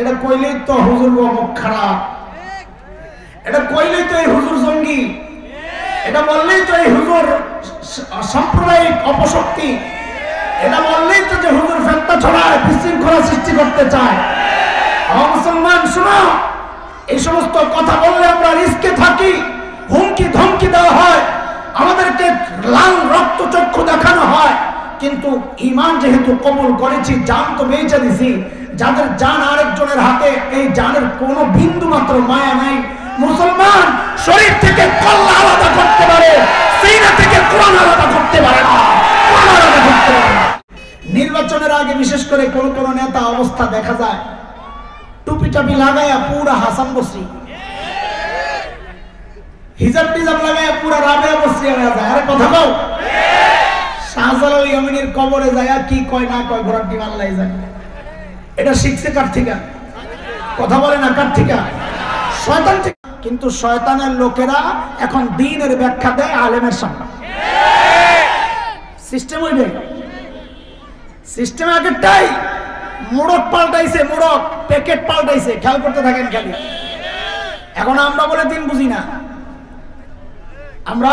এটা কইলেই তো হুজুর মুখ খারাপ, এটা কইলেই তো এই হুজুর জঙ্গি, এটা বললেই তো এই হুজুর সাম্প্রদায়িক অপশক্তি, এটা বললেই তো যে হুজুর ফেতনা ছড়ায়, বিশৃঙ্খলা সৃষ্টি করতে চায়। মুসলমান শোনো, এই সমস্ত কথা বললে আমরা রিস্কে থাকি, হুমকি ধমকি দেওয়া হয়, আমাদেরকে লাল রক্ত চক্ষু দেখানো হয়, কিন্তু ঈমান যেহেতু কবুল করেছি, জান তো বেঁচে দিছি, যাদের জান আরেকজনের হাতে, এই জানের কোনো বিন্দু মাত্র মায়া নাই। মুসলমান শরীর থেকে কল্লা আলাদা করতে পারে, সিনা থেকে কোরআন আলাদা করতে পারে না, কোরআন আলাদা করতে পারে না। নির্বাচনের আগে বিশেষ করে কোন কোন নেতা অবস্থা দেখা যায় টুপি টাপি লাগায়া পুরা হাসান বসরি, হিজাব টিজাব লাগায়া পুরা রাবেয়া বসরি হয়ে যায়। আরে কথা বল, শাহজালাল ইয়ামিনীর কবরে যায়া কি কয় না কয় ঘোড়ার ডিম আল্লাহ জানে। এটা শিখছে কার থেকে? কথা বলে না কার থেকে? শয়তান থেকে। কিন্তু শয়তানের লোকেরা এখন দ্বীনের ব্যাখ্যা দেয় আলেমের সামনে। সিস্টেম হইবে, সিস্টেম আগেরটাই, মোড়ক পাল্টাইছে, মোড়ক প্যাকেট পাল্টাইছে, খেয়াল করতে থাকেন খালি। এখন আমরা বলে দিন বুঝি না, আমরা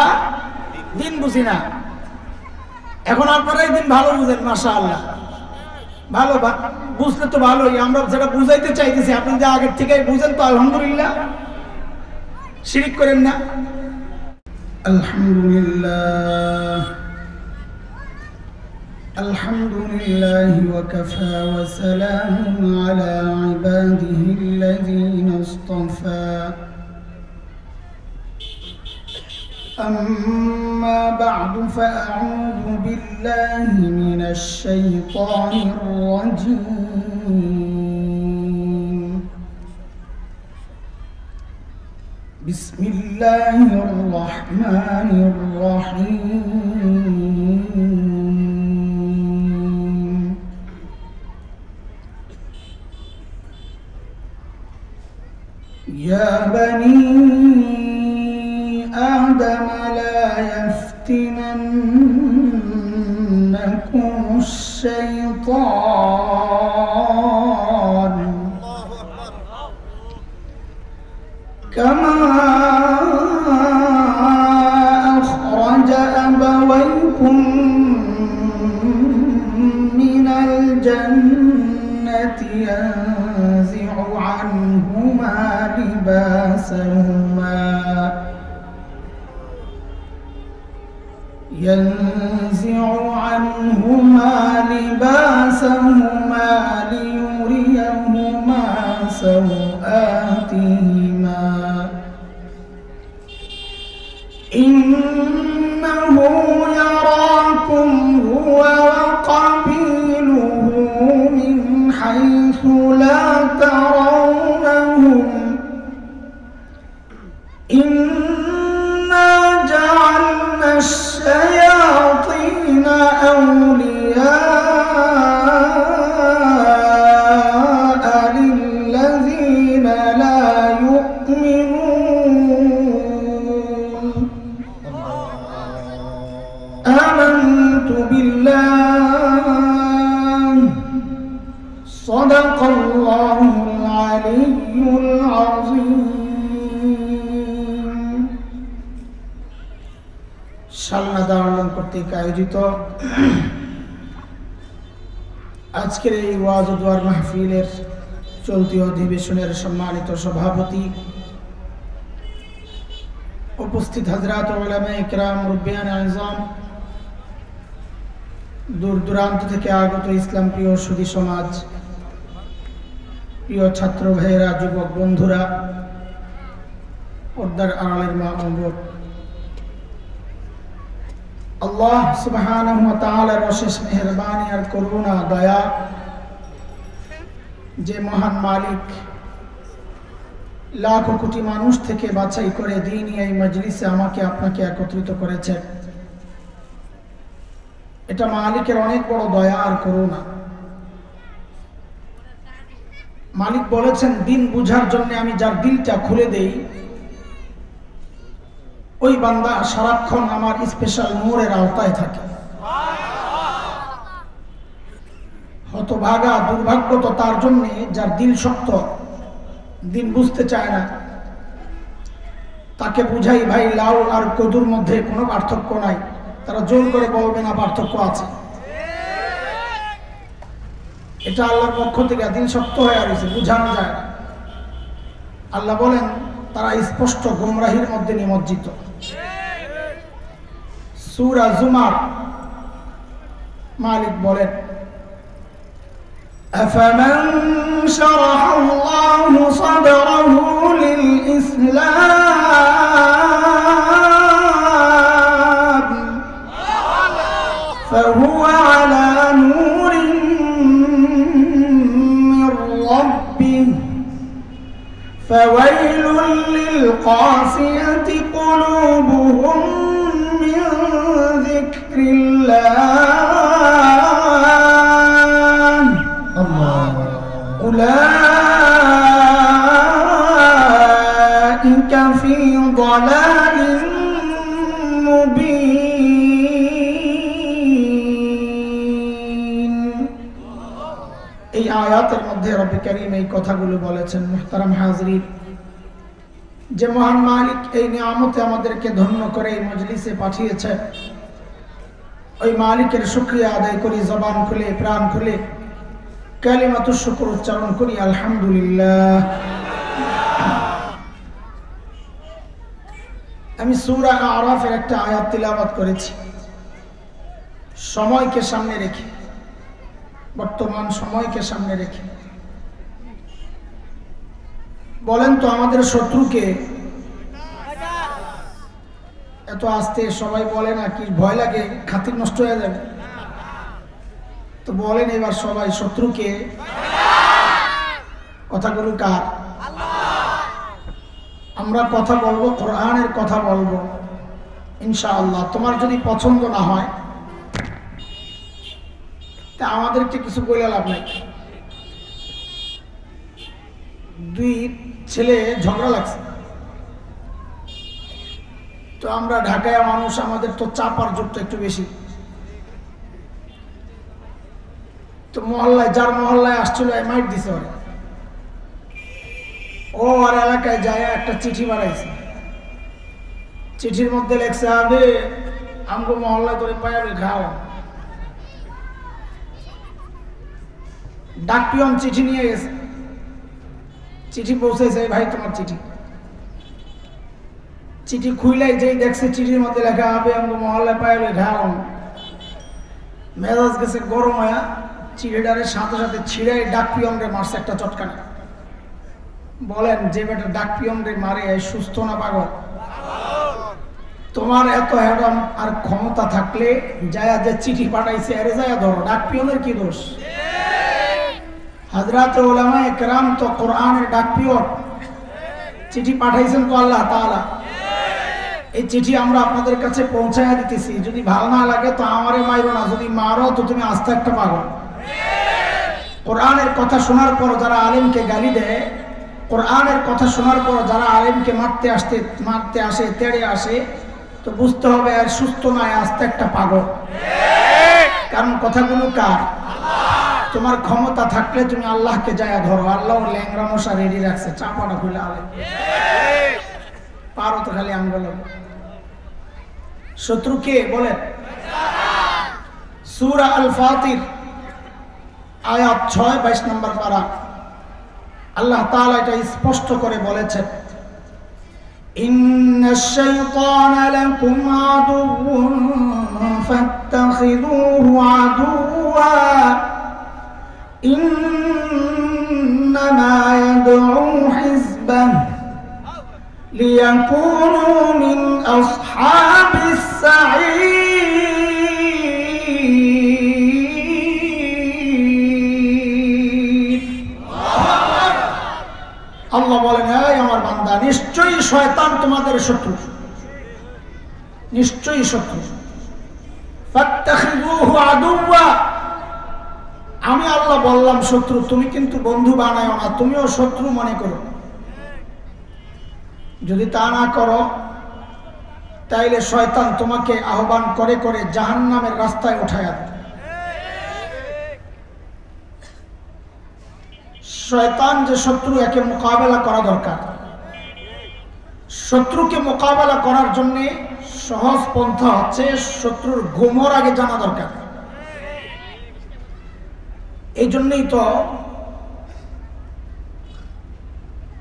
দিন বুঝি না, এখন আপনারাই দিন ভালো বুঝেন। মাশাআল্লাহ, ভালো বুঝলে তো ভালোই, আমরা যেটা বুঝাইতে চাইতেছি আপনি যে আগের থেকে বুঝেন তো আলহামদুলিল্লাহ, শিরিক করেন না। আলহামদুলিল্লাহ আলহামদুলিল্লাহ ওয়া কাফা ওয়া সালামুন আলা ইবাদিহিল্লাযীনা ইসতাফা। أما بعد فأعوذ بالله من الشيطان الرجيم. بسم الله الرحمن الرحيم. يا بني آدم لا يفتننكم الشيطان كما أخرج أبويكم من الجنة ينزع عنهما لباسهما ليريهما سوآتهما إنه يراكم هو وقبيله من حيث لا ترونهم إنا جعلنا الشياطين أولياء للذين لا يؤمنون. آمنت بالله صدق الله العلي العظيم. শালনা দারুল কর্তৃক আয়োজিত আজকের এই ওয়াজ ও দোয়ার মাহফিলের চলতি অধিবেশনের সম্মানিত সভাপতি, উপস্থিত হযরত উলামায়ে ইকরাম, মুরব্বিয়ানে আযম, দূর দূরান্ত থেকে আগত ইসলাম প্রিয় সুধী সমাজ, প্রিয় ছাত্র ভাইয়েরা, যুবক বন্ধুরা, পর্দার আড়ালের মা ও বোন, আল্লাহ সুবহানাহু ওয়া তাআলার অশেষ মেহেরবানি আর করুণা দয়া, যে মহান মালিক লাখো কোটি মানুষ থেকে বাছাই করে দ্বীনি এই মজলিসে আমাকে আপনাকে একত্রিত করেছে, এটা মালিকের অনেক বড় দয়া আর করুণা। মালিক বলেছেন, দিন বুঝার জন্য আমি যার দিলটা খুলে দেই, ওই বান্দা সারাক্ষণ আমার স্পেশাল নূরের আওতায় থাকে। হতভাগা দুর্ভাগ্য তো তার জন্য যার দিল শক্ত, দিন বুঝতে চায় না। তাকে বুঝাই ভাই লাউ আর কদুর মধ্যে কোনো পার্থক্য নাই, তারা জোর করে বলবে না পার্থক্য আছে। এটা আল্লাহর পক্ষ থেকে দিল শক্ত হয়ে রয়েছে, বুঝানো যায় না। আল্লাহ বলেন তারা স্পষ্ট গোমরাহির মধ্যে নিমজ্জিত। সূরা জুমার মালিক বলেন أفمن شرح الله صدره للإسلام فهو على نور من ربه فويل للقاسية قلوبهم من ذكر الله أولئك في ضلال مبين। এই আয়াতের মধ্যে রব্বে কারীম এই কথাগুলো বলেছেন। মুহতারাম হাজরিন, যে মহান মালিক এই নিয়ামতে আমাদেরকে ধন্য করে এই মজলিসে পাঠিয়েছে, ওই মালিকের শুকরিয়া আদায় করি, জবান খুলে প্রাণ খুলে কালিমাতুশ শুকর উচ্চারণ করি, আলহামদুলিল্লাহ। আমি সূরা আরাফের একটা আয়াত তিলাওয়াত করেছি সময়কে সামনে রেখে, বর্তমান সময়কে সামনে রেখে। বলেন তো আমাদের শত্রুকে এত আস্তে সবাই বলে না কি ভয় লাগে, খাতির নষ্ট হয়ে যাবে? তো বলেন এবার সবাই শত্রুকে, কথাগুলো কার? আমরা কথা বলবো, কোরআনের কথা বলবো ইনশাআল্লাহ। তোমার যদি পছন্দ না হয় তা আমাদেরকে কিছু বলে লাভ নাই। দুই ছেলে ঝগড়া লাগছে, তো আমরা ঢাকায় মানুষ, আমাদের তো চাপার যোগটা একটু বেশি। তো মহল্লায়, যার মহল্লায় আসছিল মাইট দিছে ওরে, ও আর এলাকায় যায় একটা চিঠি বানাইছে। চিঠির মধ্যে লেখছে আবে আমগো মহল্লায় তোরে পায়াবে খাও। ডাক পিয়ন চিঠি নিয়ে গেছে, চিঠি পৌঁছেছে, ভাই তোমার চিঠি। চিঠি খুইলাই যেই দেখছে চিঠির মধ্যে লেখা হবে আমগো মহল্লায় পায়াবে খাও, মেজাজ গেছে গরম হয়ে চিঠিটারের সাথে সাথে ছিঁড়াই ডাক পিয়নরে মারছে একটা চটকানা। বলেন যে বেটা ডাক পিয়নরে মারে সুস্থ না পাগল? তোমার এত হেরাম আর ক্ষমতা থাকলে যায়া যে চিঠি পাঠাইছে আরে যায়া ধরো, ডাক পিয়নের কি দোষ? হযরত উলামায়ে কেরাম তো কোরআনের ডাক পিয়ন, চিঠি পাঠাইছেন তো আল্লাহ তাআলা। এই চিঠি আমরা আপনাদের কাছে পৌঁছায়া দিতেছি, যদি ভালো না লাগে তো আমারে মাইরো না, যদি মারো তো তুমি আস্তে একটা পাগল। কোরআনের কথা শোনার পর যারা আলেমকে গালি দেয়, কোরআনের কথা শোনার পর যারা আলেমকে মারতে আসে তেড়ে আসে, তো বুঝতে হবে আর সুস্থ নয়, আস্তে একটা পাগল। কারণ কথাগুলো কার? তোমার ক্ষমতা থাকলে তুমি আল্লাহকে যায়া ধরো, আল্লাহ ল্যাংরা মশা রেডি রাখছে, চাপাটা খুলে আলেম পারো তো খালি আঙ্গুল। শত্রু কে বলেন? সূরা আল ফাতির আয়াত 6-22 নম্বর পারা আল্লাহ তাআলা এটা স্পষ্ট করে বলেছেন, ইন্নাশ শাইতানা লাকুম আদুউন ফাত্তাখিযুহু আদুওয়া ইন্নামা ইয়াদউ হিজবাহু লিয়াকুনু মিন আসহাবিস সাঈর। আল্লাহ বলেন, এই আমার বান্দা, নিশ্চয়ই শয়তান তোমাদের শত্রু, নিশ্চয়ই শত্রু। ফাত্তাখিযুহু আদুওয়া, আমি আল্লাহ বললাম শত্রু, তুমি কিন্তু বন্ধু বানায়ো না, তুমিও শত্রু মনে করো। যদি তা না করো তাইলে শয়তান তোমাকে আহ্বান করে করে জাহান্নামের রাস্তায় উঠায়া দেবে। শয়তান যে শত্রু, একে মোকাবেলা করা দরকার। শত্রুকে মোকাবেলা করার জন্য সহজ পন্থা হচ্ছে শত্রুর গোমর আগে জানা দরকার। এই জন্যই তো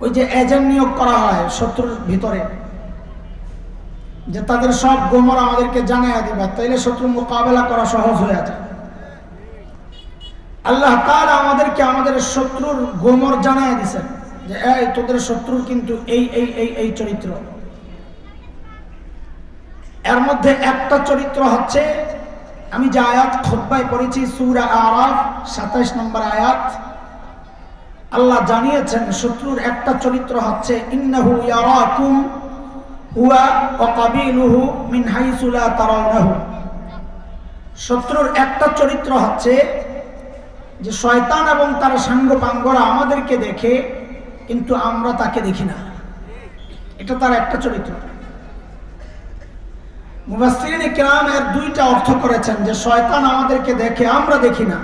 ওই যে এজেন্ট নিয়োগ করা হয় শত্রুর ভিতরে, যে তাদের সব গোমর আমাদেরকে জানাইয়া দিবা, তাইলে শত্রুর মোকাবেলা করা সহজ হয়ে যায়। আল্লাহ তাআলা আমাদেরকে আমাদের শত্রুর গোমর জানাইয়া দিয়েছেন যে এই তোদের শত্রুর কিন্তু এই এই এই এই চরিত্র। এর মধ্যে একটা চরিত্র হচ্ছে, আমি যে আয়াত খুতবায় পড়েছি সূরা আরাফ 27 নম্বর আয়াত, আল্লাহ জানিয়েছেন শত্রুর একটা চরিত্র হচ্ছে ইন্নাহু ইয়ারাকুম হুয়া ওয়া কাবিলুহু মিন হাইসু লা তারাউনাহু। শত্রুর একটা চরিত্র হচ্ছে যে শয়তান এবং তার সাঙ্গপাঙ্গরা আমাদেরকে দেখে কিন্তু আমরা তাকে দেখি না, এটা তার একটা চরিত্র। মুফাসসিরিনে কিরাম এর দুইটা অর্থ করেছেন, যে শয়তান আমাদেরকে দেখে আমরা দেখি না।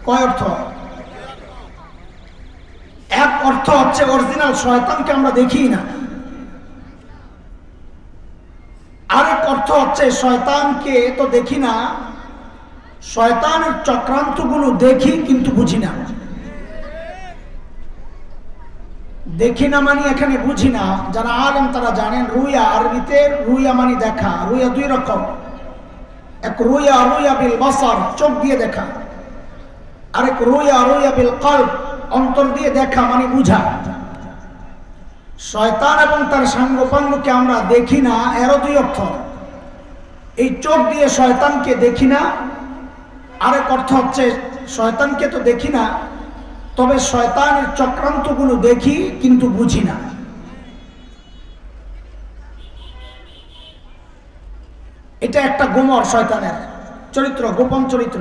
কয় অর্থ? এক অর্থ হচ্ছে অরিজিনাল শয়তানকে আমরা দেখি না, আরেক অর্থ হচ্ছে শয়তানকে তো দেখি না, শয়তানের চক্রান্তগুলো দেখি কিন্তু বুঝি না। দেখি না মানে এখানে বুঝি না, যারা আলেম তারা জানেন রুইয়া, আরবিতে রুইয়া মানে দেখা। রুইয়া দুই রকম, এক রুইয়া রুইয়া বিল বাসার, চোখ দিয়ে দেখা, আরেক রুইয়া রুইয়া বিল কলব, অন্তর দিয়ে দেখা মানে বুঝা। শয়তান এবং তার সাঙ্গপাঙ্গকে আমরা দেখি না, এরও দুই অর্থ। এই চোখ দিয়ে শয়তানকে দেখি না, আরেক অর্থ হচ্ছে শয়তানকে তো দেখি না, তবে শয়তানের চক্রান্তগুলো দেখি কিন্তু বুঝি না। এটা একটা গোমর শয়তানের চরিত্র, গোপন চরিত্র।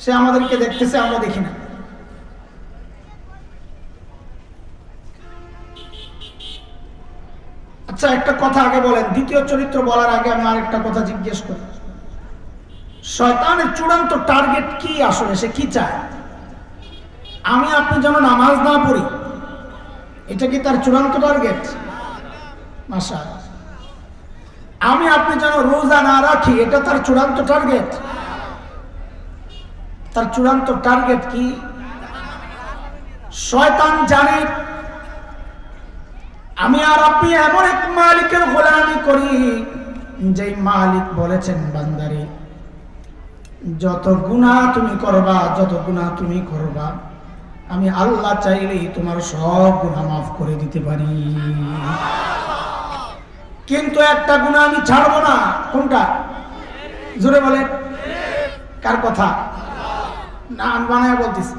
সে আমাদেরকে দেখতেছে, আমরা দেখি না। আচ্ছা, একটা কথা আগে বলেন, দ্বিতীয় চরিত্র বলার আগে আমি আরেকটা কথা জিজ্ঞেস করি। শয়তানের চূড়ান্ত টার্গেট কি? আসলে সে কি চায়? আমি আপনি যেন নামাজ না পড়ি, এটা কি তার চূড়ান্ত টার্গেট? মাশাআল্লাহ। আমি আপনি যেন রোজা না রাখি, এটা তার চূড়ান্ত টার্গেট? তার চূড়ান্ত টার্গেট কি? শয়তান জানে আমি আর আপনি এমন এক মালিকের গোলামি করি, যেই মালিক বলেছেন বান্দারে যত গুনাহ তুমি করবা, যত গুনাহ তুমি করবা, আমি আল্লাহ চাইলেই তোমার সব গুনাহ মাফ করে দিতে পারি, কিন্তু একটা গুনাহ আমি ছাড়বো না। কোনটা? জোরে বলেন। কার কথা? না, আমি বানায় বলতেছি,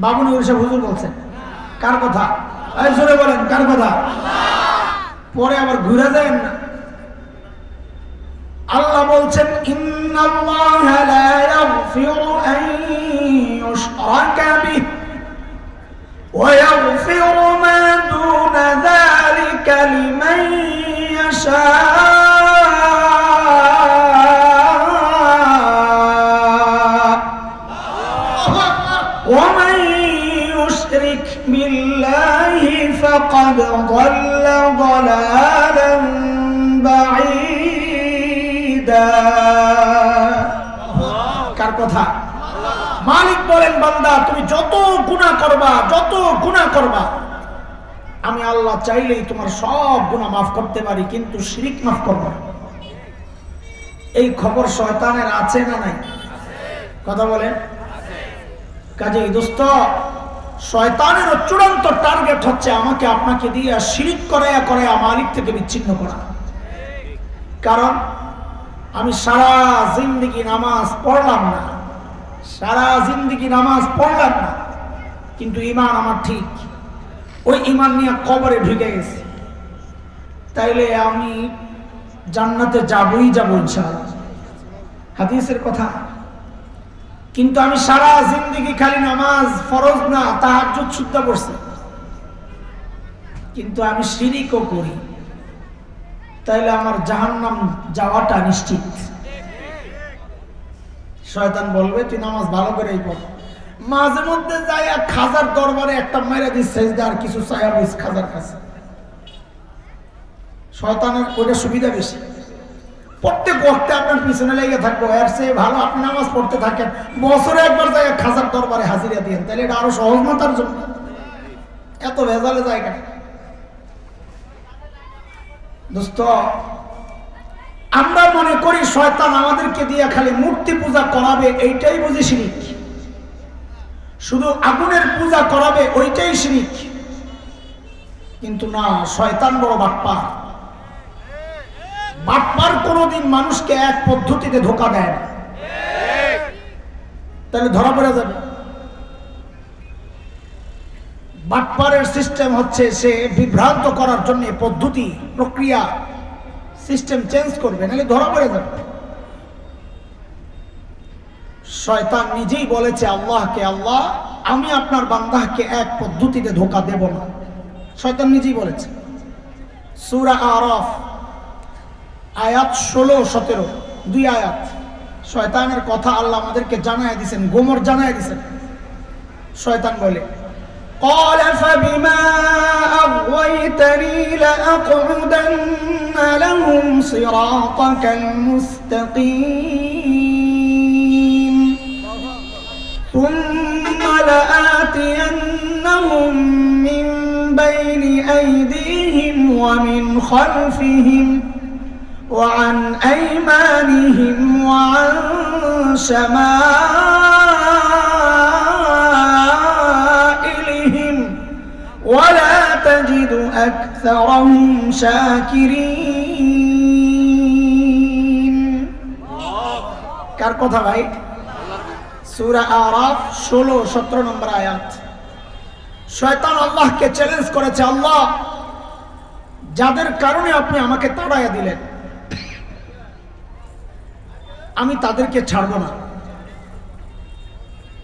বাবুনি উড়িষ্যা হুজুর বলছেন। কার কথা? জোরে বলেন, কার কথা? পরে আবার ঘুরে দেন না। আল্লাহ বলছেন ইন্নাল্লাহা লা ইয়াগফিরু আন ইউশরাকা বিহি ওয়া ইয়াগফিরু মা দুনা যালিকা লিমান ইয়াশা। ওয়া মান ইউশরিক বিল্লাহি ফাকাদ ضل ضلالا بعيدا। কার কথা? মালিক বলেন বান্দা তুমি যত গুনাহ করবা, যত গুনাহ করবা, আমি আল্লাহ চাইলেই তোমার সব গুনাহ মাফ করতে পারি, কিন্তু শিরক মাফ করব না। এই খবর শয়তানের আছে না নাই? কথা বলেন। কাজেই দোস্ত, শয়তানের চূড়ান্ত টার্গেট হচ্ছে আমাকে আপনাকে দিয়ে শিরক করায়া করায়া মালিক থেকে বিচ্ছিন্ন করা। কারণ আমি সারা জিন্দেগি নামাজ পড়লাম না, সারা জিন্দেগি নামাজ পড়লাম না, কিন্তু ঈমান আমার ঠিক, ওই ঈমান নিয়ে কবরে ঢুকে গেছি, তাইলে আমি জান্নাতে যাবই যাবো ইনশাআল্লাহ, হাদিসের কথা। কিন্তু আমি সারা জিন্দেগি খালি নামাজ ফরজ না তাহাজ্জুদ সুদ্ধা পড়ছি, কিন্তু আমি শিরকও করি, তাইলে আমার জাহান্নাম যাওয়াটা নিশ্চিত। শয়তান বলবে তুই নামাজ ভালো করেই পড়, মাঝে মধ্যে যায় খাজার দরবারে একটা মেরে দিচ্ছে আর কিছু চায়া বইস খাজার কাছে। শয়তানের ওটা সুবিধা বেশি। প্রত্যেক ওয়াক্তে আপনার পিছনে লেগে থাকবো, এর চেয়ে ভালো আপনি নামাজ পড়তে থাকেন, বছরে একবার যায় খাজার দরবারে হাজিরা দিয়েন, তাহলে এটা আরো সহজ না তার জন্য। এত ভেজালে জায়গা দোস্ত। আমরা মনে করি শয়তান আমাদেরকে দিয়ে খালি মূর্তি পূজা করাবে, এইটাই বুঝি শিরিক। শুধু আগুনের পূজা করাবে, ওইটাই শিরিক। কিন্তু না, শয়তান বড় বাটপার। বাটপার কোনদিন মানুষকে এক পদ্ধতিতে ধোঁকা দেয় না, তাহলে ধরা পড়ে যাবে। বাটপারের সিস্টেম হচ্ছে সে বিভ্রান্ত করার জন্য পদ্ধতি, প্রক্রিয়া, সিস্টেম চেঞ্জ করবে, নাহলে ধরা পড়ে যাবে। শয়তান নিজেই বলেছে আল্লাহকে, আল্লাহ আমি আপনার বান্দাকে এক পদ্ধতিতে ধোঁকা দেব না। শয়তান নিজেই বলেছে। সূরা আরাফ আয়াত 16-17, 2 আয়াত। শয়তানের কথা আল্লাহ আমাদেরকে জানায় দিয়েছেন, গোমর জানায় দিয়েছেন। শয়তান বলে, قال فبما أغويتني لأقعدن لهم صراطك المستقيم ثم لآتينهم من بين أيديهم ومن خلفهم وعن أيمانهم وعن شمائلهم ولا تجد أكثرهم شاكرين। কার কথা ভাই? সূরা আরাফ 16-17 নম্বর আয়াত। শয়তান আল্লাহকে চ্যালেঞ্জ করেছে, আল্লাহ যাদের কারণে আপনি আমাকে তাড়াইয়া দিলেন, আমি তাদেরকে ছাড়ব না।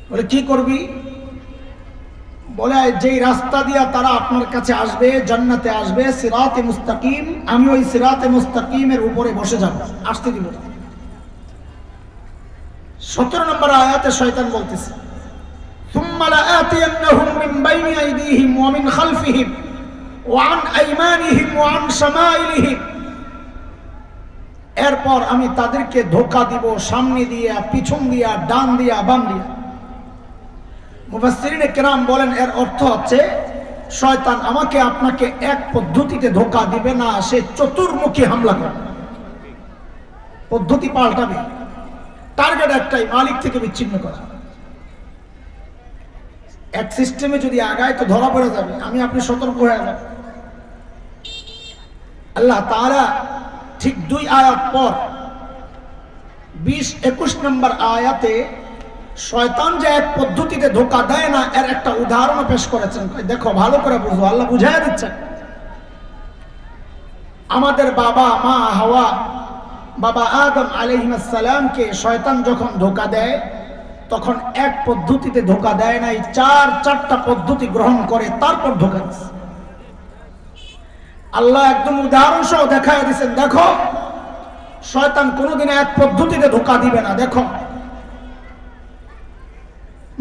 বলে কি করবি? বলে যেই রাস্তা দিয়া তারা আপনার কাছে আসবে, জান্নাতে আসবে, সিরাতে মুস্তাকিম, আমি ওই সিরাতে মুস্তাকিমের উপরে বসে যাব, আসতে দিব। 17 নম্বর আয়াতে শয়তান বলতেছে, ثم لآتينهم من بين أيديهم ومن خلفهم وعن أيمانهم وعن شمائلهم। এরপর আমি তাদেরকে ধোঁকা দিব সামনে দিয়া, পিছন দিয়া, ডান দিয়া, বাম দিয়া। মুফাসসিরিনে কেরাম বলেন এর অর্থ হচ্ছে শয়তান আমাকে আপনাকে এক পদ্ধতিতে ধোঁকা দিবে না, সে চতুর্মুখী হামলা করবে, পদ্ধতি পাল্টাবে। টার্গেট একটাই, মালিক থেকে বিচ্ছিন্ন করা। এক সিস্টেমে যদি আগায় তো ধরা পড়ে যাবে, আমি আপনি সতর্ক হয়ে যাবেন। আল্লাহ তাআলা ঠিক 2 আয়াত পর 20-21 নম্বর আয়াতে শয়তান যে এক পদ্ধতিতে ধোঁকা দেয় না, এর একটা উদাহরণ পেশ করেছেন। দেখো ভালো করে বুঝো, আল্লাহ বুঝাইয়া দিচ্ছেন। আমাদের বাবা মা হাওয়া, বাবা আদম আলাইহিস সালামকে শয়তান যখন ধোঁকা দেয়, তখন এক পদ্ধতিতে ধোঁকা দেয় নাই, 4-4টা পদ্ধতি গ্রহণ করে তারপর ধোঁকা দিচ্ছে। আল্লাহ একদম উদাহরণ সহ দেখায় দিচ্ছেন, দেখো শয়তান কোনোদিন এক পদ্ধতিতে ধোঁকা দিবে না। দেখো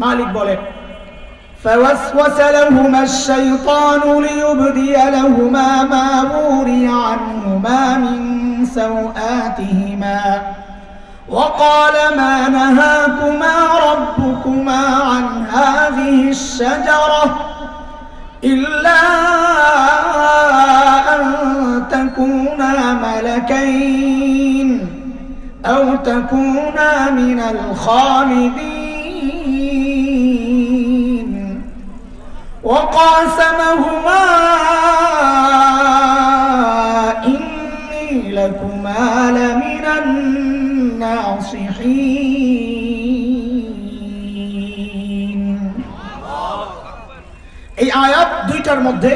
মালিক বলে, فوسوس لهما الشيطان ليبدي لهما ما وري عنهما من سوآتهما وقال ما نهاكما ربكما عن هذه الشجرة إلا أن تكونا ملكين أو تكونا من الخالدين وقاسمهما إني لكما لمن الناصحين। এই আয়াত দুইটার মধ্যে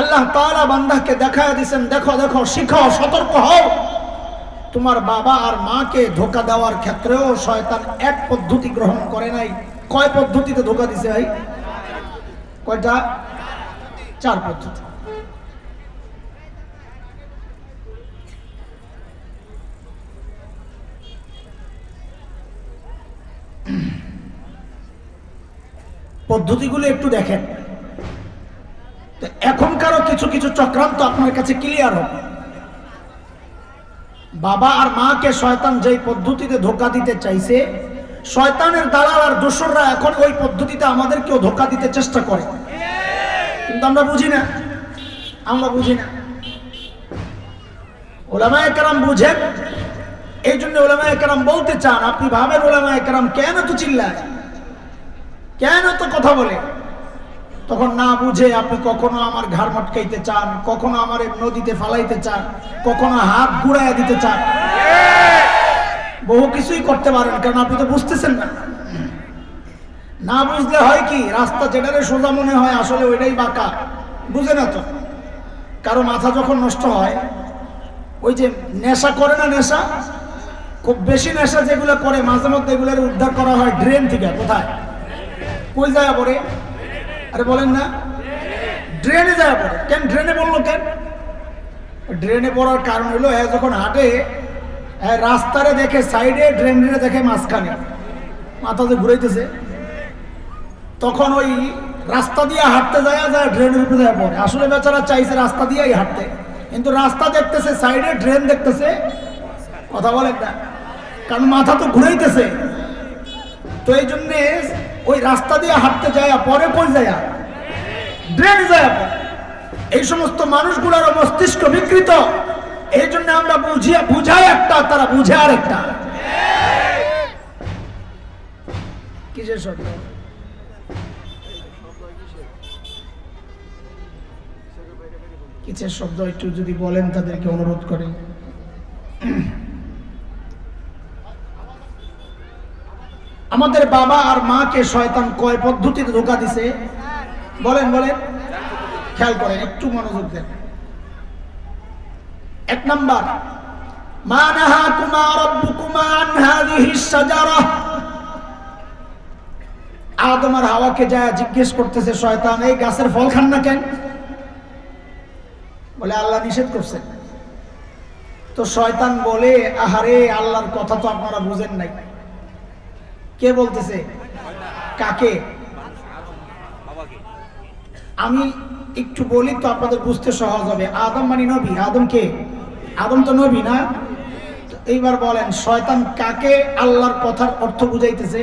আল্লাহ তাআলা বান্দাকে দেখায় দিয়েছেন, দেখো দেখো, শিখো, সতর্ক হও। তোমার বাবা আর মাকে ধোঁকা দেওয়ার ক্ষেত্রেও শয়তান এক পদ্ধতি গ্রহণ করে নাই। কয় পদ্ধতিতে ধোঁকা দিছে ভাই? কয়টা? 4 পদ্ধতি। পদ্ধতিগুলো একটু দেখেন। তো এখনকারও কিছু কিছু চক্রান্ত আপনার কাছে ক্লিয়ার হবে। বাবা আর মাকে শয়তান যেই পদ্ধতিতে ধোঁকা দিতে চাইছে, শয়তানের দালাল আর দোসররা এখন ওই পদ্ধতিতে আমাদেরকেও ধোঁকা দিতে চেষ্টা করে, কিন্তু আমরা বুঝি না। উলামায়ে কেরাম বুঝেন, এই জন্য উলামায়ে কেরাম বলতে চান, আপনি ভাবেন উলামায়ে কেরাম কেন তো চিল্লায়, কেন তো কথা বলে, তখন না বুঝে আপনি কখনো আমার ঘাড় মটকাইতে চান, কখনো আমার নদীতে ফালাইতে চান, কখনো হাত ঘুরাইয়া দিতে চান, বহু কিছুই করতে পারেন, কারণ আপনি তো বুঝতেছেন না। না বুঝলে হয় কি, রাস্তা যেটারে সোজা মনে হয় আসলে ওইটাই বাঁকা, বুঝে না তো। কারো মাথা যখন নষ্ট হয়, ওই যে নেশা করে না, নেশা খুব বেশি নেশা যেগুলো করে, মাঝে মধ্যে এগুলোর উদ্ধার করা হয় ড্রেন থেকে। কোথায়, কই যায় পড়ে? আরে বলেন না, ড্রেনে যায় পড়ে। কেন ড্রেনে বললো কেন? ড্রেনে পড়ার কারণ হলো, যখন হাঁটে রাস্তারে দেখে সাইডে, ড্রেনে দেখে মাঝখানে, মাথাতে ঘুরাইতেছে, তখন ওই রাস্তা দিয়ে হাঁটতে যায় ড্রেনের উপরে যায় পড়ে। আসলে বেচারা চাইছে রাস্তা দিয়েই হাঁটতে, কিন্তু রাস্তা দেখতেছে সাইডে, ড্রেন দেখতেছে। কথা বলেন না, কারণ মাথা তো ঘুরাইতেছে। তো এই জন্য ওই রাস্তা দিয়ে হাঁটতে যায়, পরে কই যায়, ড্রেন যায়। এই সমস্ত মানুষগুলোর মস্তিষ্ক বিকৃত, এই জন্য আমরা বুঝাই একটা, তারা বুঝে আর একটা। কিসের শব্দ? কিসের শব্দ একটু যদি বলেন তাদেরকে অনুরোধ করে। আমাদের বাবা আর মাকে শয়তান কয় পদ্ধতিতে ধোঁকা দিছে বলেন, খেয়াল করেন, একটু মনোযোগ দেন। এক নাম্বার, মা নাহাকুমা রাব্বুকুমা আন হাযিহিস শাজারা। আদম আর হাওয়াকে যায় জিজ্ঞেস করতেছে শয়তান, এই গাছের ফল খান না কেন? বলে আল্লাহ নিষেধ করছেন। তো শয়তান বলে, আহারে আল্লাহর কথা তো আপনারা বুঝেন নাই। কে বলতেছে? কাকে? আমি একটু বলি তো আপনাদের বুঝতে সহজ হবে। আদম মানে নবী। আদম কে? আদম তো নবী না? এইবার বলেন, শয়তান কাকে আল্লাহর কথার অর্থ বুঝাইতেছে?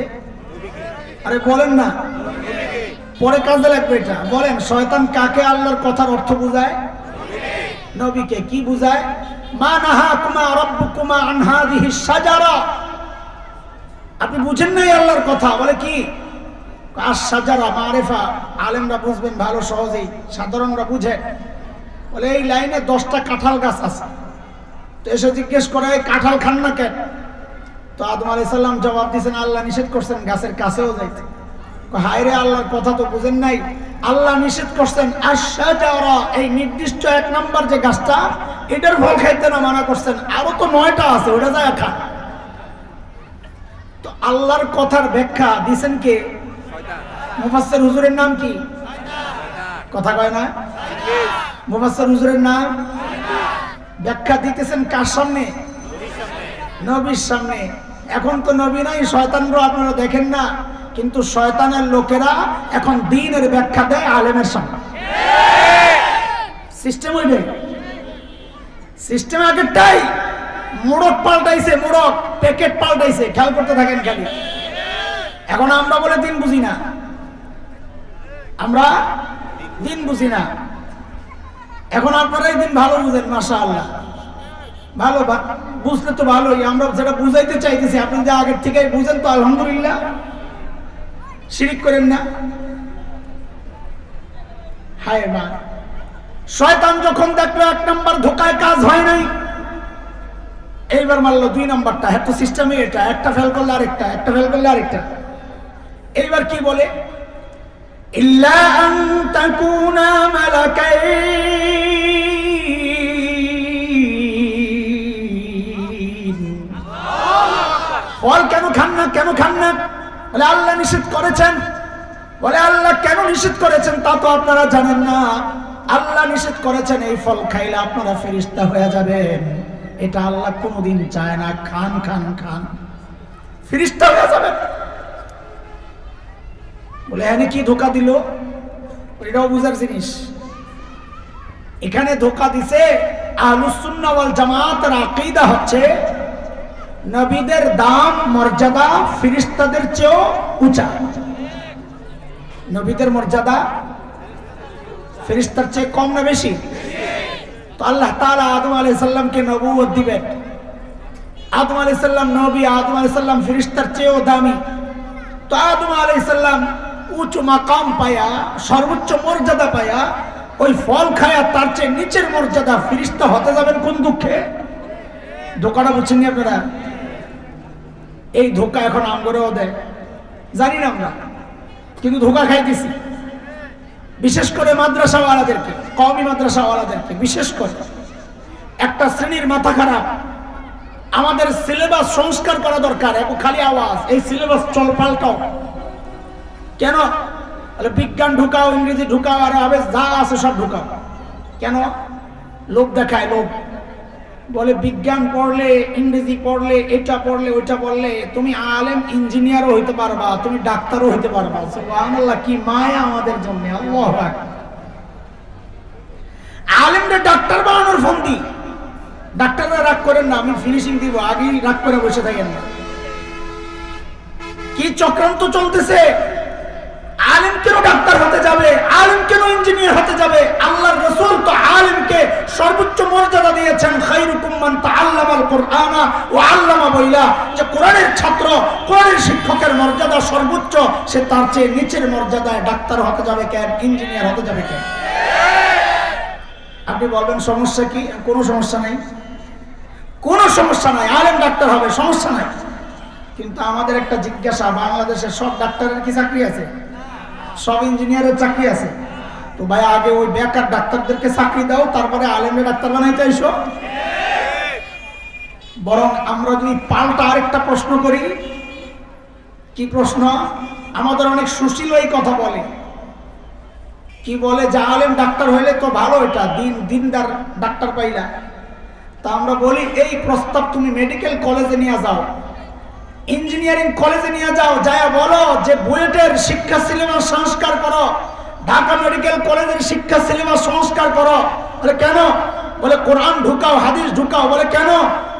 আরে বলেন না, পরে কাজে লাগবে এটা। বলেন, শয়তান কাকে আল্লাহর কথার অর্থ বুঝায়? নবীকে। কি বুঝায়? মা নাহাকুমা রাব্বুকুমা আন হাযিহিস শাজারা। আপনি বুঝেন নাই আল্লাহর কথা। বলে কি? আশ-শাজারা মারিফা, আলেমরা বুঝবেন ভালো সহজেই, সাধারণরা বুঝে। বলে এই লাইনে 10টা কাঁঠাল গাছ আছে। তো এসে জিজ্ঞেস করে, কাঁঠাল খান না কেন? তো আদম আলাইহিস সালাম জবাব দিয়েছেন, আল্লাহ নিষেধ করছেন গাছের কাছেও যাইতে। হায় রে, আল্লাহর কথা তো বুঝেন নাই। আল্লাহ নিষেধ করছেন আশ-শাজারা, এই নির্দিষ্ট 1 নাম্বার যে গাছটা, এটার ফল খাইতে না মানা করছেন। আরো তো 9টা আছে, ওটা যায় খা। তো আল্লাহর কথার ব্যাখ্যা দিয়েছেন কে? মুফাসসির হুজুরের নাম কি? কথা কয় না? মুফাসসির হুজুরের নাম? ব্যাখ্যা দিতেছেন কার সামনে? নবীর সামনে। এখন তো নবী নাই, শয়তানরা আপনারা দেখেন না, কিন্তু শয়তানের লোকেরা এখন দ্বীনের ব্যাখ্যা দেয় আলেমের সামনে। সিস্টেম ওইটাই, সিস্টেম আগেরটাই। মোড়ক পাল্টাইছে, মোড়ক প্যাকেট পাল্টাইছে, খেয়াল করতে থাকেন খালি। এখন আমরা বলে দিন বুঝি না, আমরা দিন বুঝি না। এখন আপনারাই দিন ভালো বুঝেন, মাশাআল্লাহ। ভালো বুঝলে তো ভালোই। আমরা যেটা বুঝাইতে চাইতেছি, আপনি যে আগের থেকে বুঝেন তো আলহামদুলিল্লাহ। শিরিক করেন না। হায় মা, শয়তান যখন দেখলো 1 নাম্বার ধোকায় কাজ হয় নাই, এইবার মারলো 2 নাম্বারটা। এত সিস্টেমে এটা, একটা ফেল করলে আরেকটা, একটা ফেল করলে আরেকটা। এইবার কি বলে? ইল্লা আন তাকুনা মালাকাইন। ফল কেন খান না, কেন খান না? বলে আল্লাহ নিষেধ করেছেন। বলে আল্লাহ কেন নিষেধ করেছেন তা তো আপনারা জানেন না। আল্লাহ নিষেধ করেছেন এই ফল খাইলে আপনারা ফেরেশতা হয়ে যাবেন। এটা আল্লাহ কোনোদিন চায় না। খান খান খান, ফেরেশতা হয়ে যাবেন। বলে এখানে কি ধোকা দিল, এটাও বুঝার জিনিস। এখানে ধোকা দিছে আহলুস সুন্নাহ ওয়াল জামাতের আকীদা হচ্ছে নবীদের দাম মর্যাদা ফেরেশতাদের চেয়েও উঁচা। নবীদের মর্যাদা ফেরেশতার চেয়ে কম না বেশি? তো আল্লাহ তাআলা আদম আলাইহিস সালামকে নবুয়ত দিবেন। আদম আলাইহিস সালাম নবী, আদম আলাইহিস সালাম ফেরেশতার চেয়েও দামি। তো আদম আলাইহিস সালাম উচ্চ মাকাম পায়া, সর্বোচ্চ মর্যাদা পায়া, ওই ফল খায়া তার চেয়ে নিচের মর্যাদা ফেরেশতা হতে যাবেন কোন দুঃখে? ধোকাটা বুঝছেন না আপনারা? এই ধোকা এখন আমগরেও দেয়, জানি না আমরা, কিন্তু ধোকা খাইতেছি। বিশেষ করে মাদ্রাসাওয়ালাদেরকে, কওমি মাদ্রাসাওয়ালাদেরকে বিশেষ করে। একটা শ্রেণীর মাথা খারাপ। আমাদের সিলেবাস সংস্কার করা দরকার। এখন খালি আওয়াজ, এই সিলেবাস চল পাল্টাও। কেন? বিজ্ঞান ঢুকাও, ইংরেজি ঢুকাও, আর হবে যা আছে সব ঢুকাও। কেন? লোক দেখায়, লোক বলে বিজ্ঞান পড়লে, ইংরেজি পড়লে, এটা পড়লে, ওইটা পড়লে তুমি আলেম ইঞ্জিনিয়ারও হইতে পারবা, তুমি ডাক্তারও হইতে পারবা। সুবহানাল্লাহ, কি মায়া আমাদের জন্য। আল্লাহু আকবার। আলেমদের ডাক্তার বানানোর ফন্দি। ডাক্তাররা রাগ করেন না, আমি ফিনিশিং দিব, আগেই রাগ করে বসে থাকেন না। কি চক্রান্ত চলতেছে! আলেম কেন ডাক্তার হতে যাবে? আলেম কেন ইঞ্জিনিয়ার হতে যাবে? আল্লাহর রাসূল তো আলেমকে সর্বোচ্চ মর্যাদা দিয়েছেন। খায়রুকুম মান তাআল্লামাল কুরআনা ওয়া আল্লামা বইলা, যে কোরআনের ছাত্র, কোরআনের শিক্ষকের মর্যাদা সর্বোচ্চ, সে তার চেয়ে নিচের মর্যাদায় ডাক্তার হতে যাবে কেন? ইঞ্জিনিয়ার হতে যাবে কেন? আপনি বলবেন সমস্যা কি? কোনো সমস্যা নাই, কোনো সমস্যা নাই, আলেম ডাক্তার হবে, সমস্যা নাই। কিন্তু আমাদের একটা জিজ্ঞাসা, বাংলাদেশের সব ডাক্তারের কি চাকরি আছে? সব ইঞ্জিনিয়ারের চাকরি আছে? তো ভাই আগে ওই বেকার ডাক্তারদেরকে চাকরি দাও, তারপরে আলেমের ডাক্তার বানাইতে আইসো। বরং আমরা যদি পাল্টা আরেকটা প্রশ্ন করি, কি প্রশ্ন? আমাদের অনেক সুশীল এই কথা বলে, কি বলে, যে আলেম ডাক্তার হইলে তো ভালো, এটা দিনদার ডাক্তার পাইলা। তা আমরা বলি, এই প্রস্তাব তুমি মেডিকেল কলেজে নিয়ে যাও, ইঞ্জিনিয়ারিং কলেজে নিয়ে যাও, যায় বলো যে বুয়েটের শিক্ষা সিলেবাস সংস্কার করো, ঢাকা মেডিকেল কলেজের শিক্ষা সিলেবাস সংস্কার করো। বলে কেন? বলে কোরআন ঢুকাও, হাদিস ঢুকাও। বলে কেন?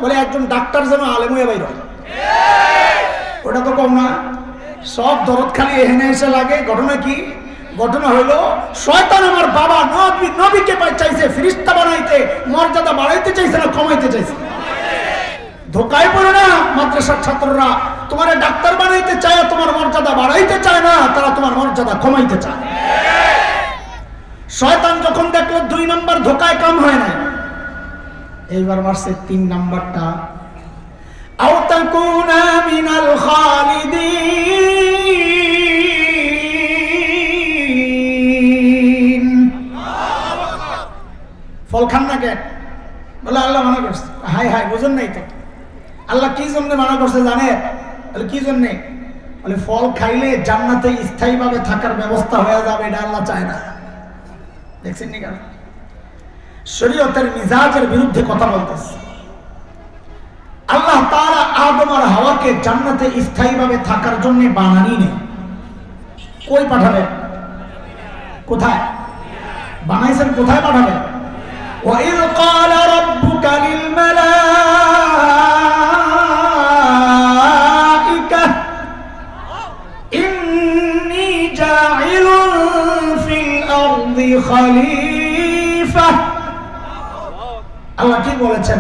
বলে একজন ডাক্তার যেন আলেম হয়ে বাইর হয়। ওটা তো কম না? সব দরদ খালি এখানে এসে লাগে। ঘটনা কি? ঘটনা হলো, শয়তান আমার বাবা নবীকে চাইছে ফেরেশতা বানাইতে, মর্যাদা বাড়াইতে চাইছে না কমাইতে চাইছে? ধোকায় পড়ে না মাদ্রাসার ছাত্ররা। তোমার ডাক্তার বানাইতে চায়, তোমার মর্যাদা বাড়াইতে চায় না, তারা তোমার মর্যাদা কমাইতে চায়। শয়তান যখন দেখলো 2 নম্বর ধোকায় কাম হয় না, এইবার মারছে 3 নম্বরটা, আও তাকুনা মিনাল খালিদিন। ফল খান না কেন? বলে আল্লাহ মানা করছে। হাই হাই, বুঝুন নাই তো আল্লাহ কি জন্য মানা করছে জানে? বলে কি জন্যে? বলে ফল খাইলে জান্নাতে স্থায়ীভাবে থাকার ব্যবস্থা হয়ে যাবে, এটা আল্লাহ চায় না। দেখছেন নি কেন? শরীয়তের মিজাজের বিরুদ্ধে কথা বলতেছে। আল্লাহ তাআলা আদম আর হাওয়াকে জান্নাতে স্থায়ীভাবে থাকার জন্য বানানি নেই। কই পাঠাবেন? কোথায় বানাইছেন? কোথায় পাঠাবেন? وَإِذْ قَالَ رَبُّكَ لِلْمَلَائِكَةِ إِنِّي جَاعِلٌ فِي الْأَرْضِ خَلِيفَةً। আল্লাহ কি বলেছেন?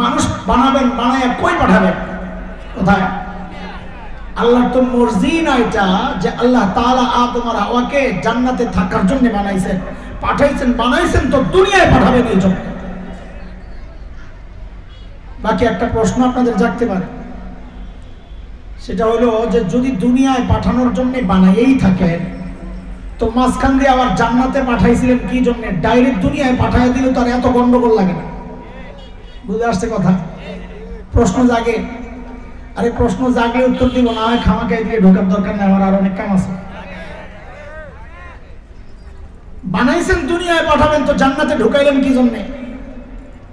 মানুষ বানাবেন, বানায় কই পাঠাবেন? কোথায়? আল্লাহর তো মর্জি না এটা যে আল্লাহ তাআলা আদম আর হাওয়াকে জান্নাতে থাকার জন্য বানাইছেন, পাঠাইছেন, বানাইছেন তো দুনিয়ায় পাঠাবেন এই জন্য। বাকি একটা প্রশ্ন আপনাদের জাগতে পারে, সেটা হলো যে যদি দুনিয়ায় পাঠানোর জন্য বানাইয়েই থাকেন, তো মাঝখান দিয়ে আবার জান্নাতে পাঠাইছিলেন কি জন্য? ডাইরেক্ট দুনিয়ায় পাঠাই দিলে তো আর এত গন্ডগোল লাগে না। বুঝে আসছে কথা? প্রশ্ন জাগে। আরে প্রশ্ন জাগলে উত্তর দিব না, হয় খামাকে এদিকে ঢোকার দরকার নেই, আমার আর অনেক কাম আছে। বানাইছেন দুনিয়ায় পাঠাবেন, তো জান্নাতে ঢুকাইলেন কি জন্য?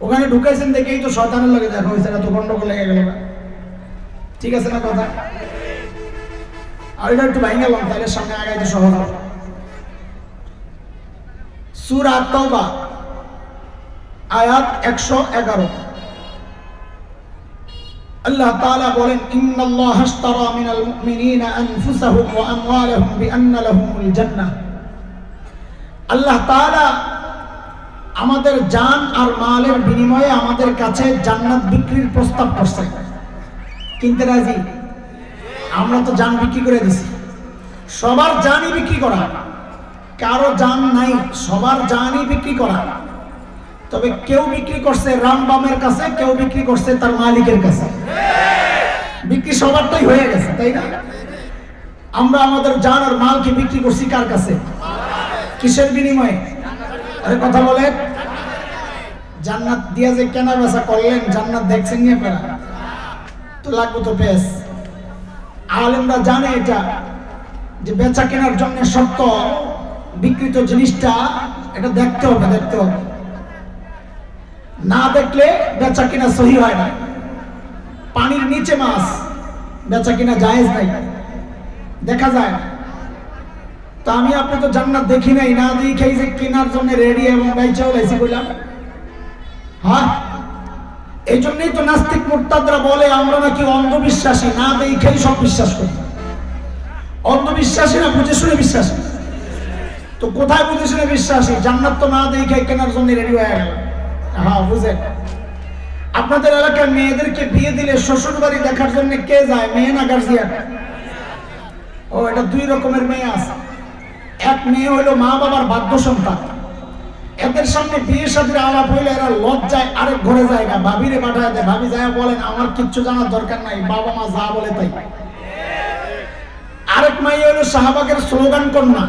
ওখানে ঢুকাইছেন দেখেই তো শয়তানের লাগে দেখা হয়েছে, এত গন্ডগোল লেগে গেল না। ঠিক আছে না কথা? আর এটা একটু ভাঙে গেলাম, তাহলে সামনে আগাইতে সহজ হবে। সূরা তাওবা আয়াত 111। আল্লাহ তাআলা বলেন, ইন্নাল্লাহা আশতারা মিনাল মুমিনিনা আনফুসাহুম ওয়া আমওয়ালাহুম বিআন্না লাহুমুল জান্নাহ। আল্লাহ তাআলা আমাদের জান আর মালের বিনিময়ে আমাদের কাছে জান্নাত বিক্রির প্রস্তাব করছে। কিনতে রাজি? আমরা তো জান বিক্রি করে দিছি। সবার জানই বিক্রি করা, কারো জান নাই, সবার জানই বিক্রি করা। তবে কেউ বিক্রি করছে রামবামের কাছে, কেউ বিক্রি করছে তার মালিকের কাছে। বিক্রি সবারটাই হয়ে গেছে, তাই না? আমরা আমাদের জান আর মালকে বিক্রি করছি কার কাছে? কিসের বিনিময়ে? আরে কথা বলে। জান্নাত দিয়া যে কেনা বেচা করলেন, জান্নাত দেখছেন নি আপনারা? তো লাগবে তো বেশ। আলেমরা জানে এটা, যে বেচা কেনার জন্য সত্য বিক্রিত জিনিসটা এটা দেখতে হবে, দেখতে হবে। না দেখলে বেচা কিনা সহি হয় না। পানির নিচে মাছ, বেচা কিনা জায়েজ নাই, দেখা যায় না। তো আমি আপনি তো জান্নাত দেখি নাই, না দেখেই যে কেনার জন্য রেডি এবং বেচাও লাইছি বললাম। হ্যাঁ, এই জন্যই তো নাস্তিক মুরতাদরা বলে আমরা নাকি অন্ধবিশ্বাসী, না দেখেই সব বিশ্বাস করি। অন্ধবিশ্বাসী না বুঝে শুনে বিশ্বাসী। তো কোথায় বুঝে শুনে বিশ্বাসী? জান্নাত তো না দেখে কেনার জন্য রেডি হয়ে গেল। হ্যাঁ, বুঝেন। আপনাদের এলাকার মেয়েদেরকে বিয়ে দিলে শ্বশুর বাড়ি দেখার জন্য কে যায়, মেয়ে না গার্জিয়ান? ও, এটা দুই রকমের মেয়ে আছে। এক মেয়ে হলো মা বাবার বাধ্য সন্তান, এদের সামনে বিয়ে শাদীর আলাপ হইলে এরা লজ্জায় আরেক ঘরে যায় না, ভাবিরে পাঠায় দেয়। ভাবি যায় বলেন আমার কিচ্ছু জানার দরকার নাই, বাবা মা যা বলে তাই। আরেক মাইয়া হলো শাহবাগের স্লোগান কন্যা,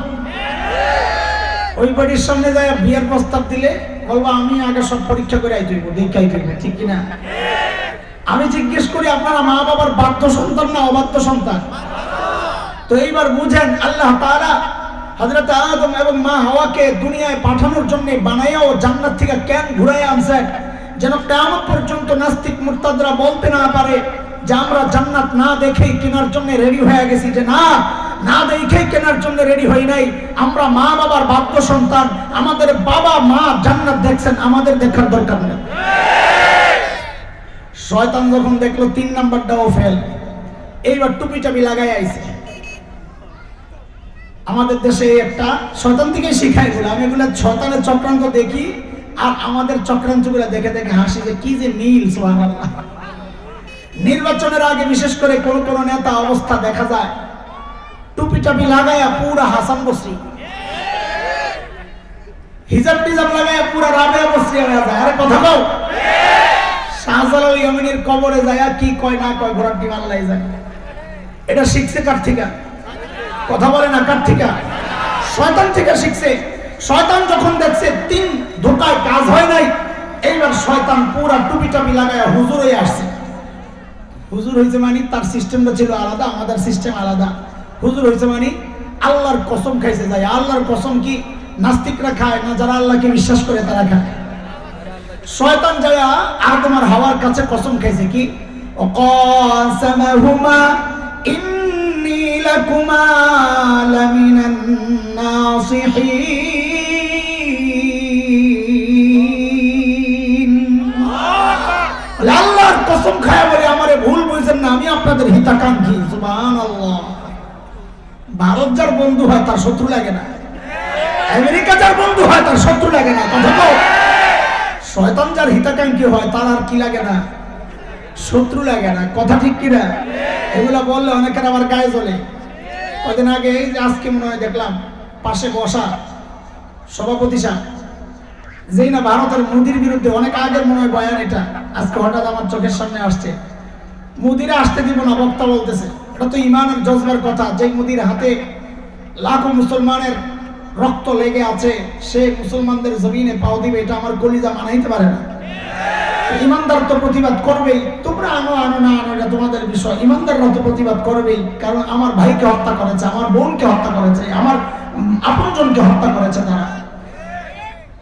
ওই বাড়ির সামনে যায় বিয়ের প্রস্তাব দিলে বলবো আমি আগে সব পরীক্ষা করে আইতে হইব, দেখে আইতে হইব, ঠিক কিনা? আমি জিজ্ঞেস করি আপনারা মা বাবার বাধ্য সন্তান না অবাধ্য সন্তান? তো এইবার বুঝেন, আল্লাহ তাআলা হযরত আদম এবং মা হাওয়াকে দুনিয়ায় পাঠানোর জন্য বানাইয়াও জান্নাত থেকে কেন ঘুরাইয়া আনছেন? যেন কিয়ামত পর্যন্ত নাস্তিক মুরতাদরা বলতে না পারে যে আমরা জান্নাত না দেখেই কেনার জন্য রেডি হয়ে গেছি। যে না, না দেখেই কেনার জন্য রেডি হই নাই, আমরা মা বাবার বাধ্য সন্তান। আমাদের বাবা মা জান্নাত দেখছেন, আমাদের দেখার দরকার নেই। শয়তান যখন দেখলো 3 নাম্বারটাও ফেল, এইবার টুপি টাপি লাগাই আইছে। আমাদের দেশে একটা শয়তান থেকে শিখাই গুলো, আমি এগুলো শয়তানের চক্রান্ত দেখি আর আমাদের চক্রান্তগুলো দেখে দেখে হাসি যে কি যে মিল। সুবহানাল্লাহ। নির্বাচনের আগে বিশেষ করে কোন কোন নেতা অবস্থা দেখা যায় টুপি টাপি লাগায়া পুরা হাসান বসরি, হিজাব টিজাব লাগায়া পুরা রাবেয়া বসরি হয়ে যায়। আরে কথা বল। শাহজালাল ইয়ামিনীর কবরে যায় কি কয় না কয় ঘোড়ার ডিম আল্লাহ জানে। এটা শিখছে কার থেকে? কথা বলে না, কার থেকে? শয়তান থেকে শিখছে। শয়তান যখন দেখছে 3 ধোকায় কাজ হয় নাই, এইবার শয়তান পুরা টুপি টাপি লাগায়া হুজুর হয়ে আসছে। হুজুর হয়েছে মানে তার সিস্টেমটা ছিল আলাদা, আমাদের সিস্টেম আলাদা। হুজুর হয়েছে মানে আল্লাহর কসম খাইছে যায়। আল্লাহর কসম কি নাস্তিকরা খায় না, যারা আল্লাহকে বিশ্বাস করে তারা খায়। শয়তান যায় আদম আর হাওয়ার কাছে কসম খাইছে কি, ওয়াকাসামাহুমা ইন্নী লাকুমা লামিনান নাসিহিন। আল্লাহর কসম খায় বলে আমারে ভুল বুঝছেন না, আমি আপনাদের হিতাকাঙ্ক্ষী। সুবহানাল্লাহ। ভারত যার বন্ধু হয় তার শত্রু লাগে না, আমেরিকা যার বন্ধু হয় তার শত্রু লাগে না। কথা বল। শয়তান যার হিতাকাঙ্ক্ষী হয় তার আর কি লাগে না? শত্রু লাগে না। কথা ঠিক কিনা? এগুলা বললে অনেকের আবার গায়ে জ্বলে। কদিন আগে এই যে আজকে মনে হয় দেখলাম পাশে বসা সভাপতি সাহেব, যেই না ভারতের মোদির বিরুদ্ধে, অনেক আগের মনে হয় বয়ান, এটা আজকে হঠাৎ আমার চোখের সামনে আসছে। মোদিরা আসতে দিব না বক্তা বলতেছে। এটা তো ইমানের জজবার কথা, যে মোদির হাতে লাখো মুসলমানের রক্ত লেগে আছে, সে মুসলমানদের জমিনে পাও দিবে, এটা আমার কলিজা মানাইতে পারে না। ইমানদার তো প্রতিবাদ করবেই। তোমরা আনো আনো না আনো এটা তোমাদের বিষয়, ইমানদাররা তো প্রতিবাদ করবেই। কারণ আমার ভাইকে হত্যা করেছে, আমার বোনকে হত্যা করেছে, আমার আপনজনকে হত্যা করেছে তারা।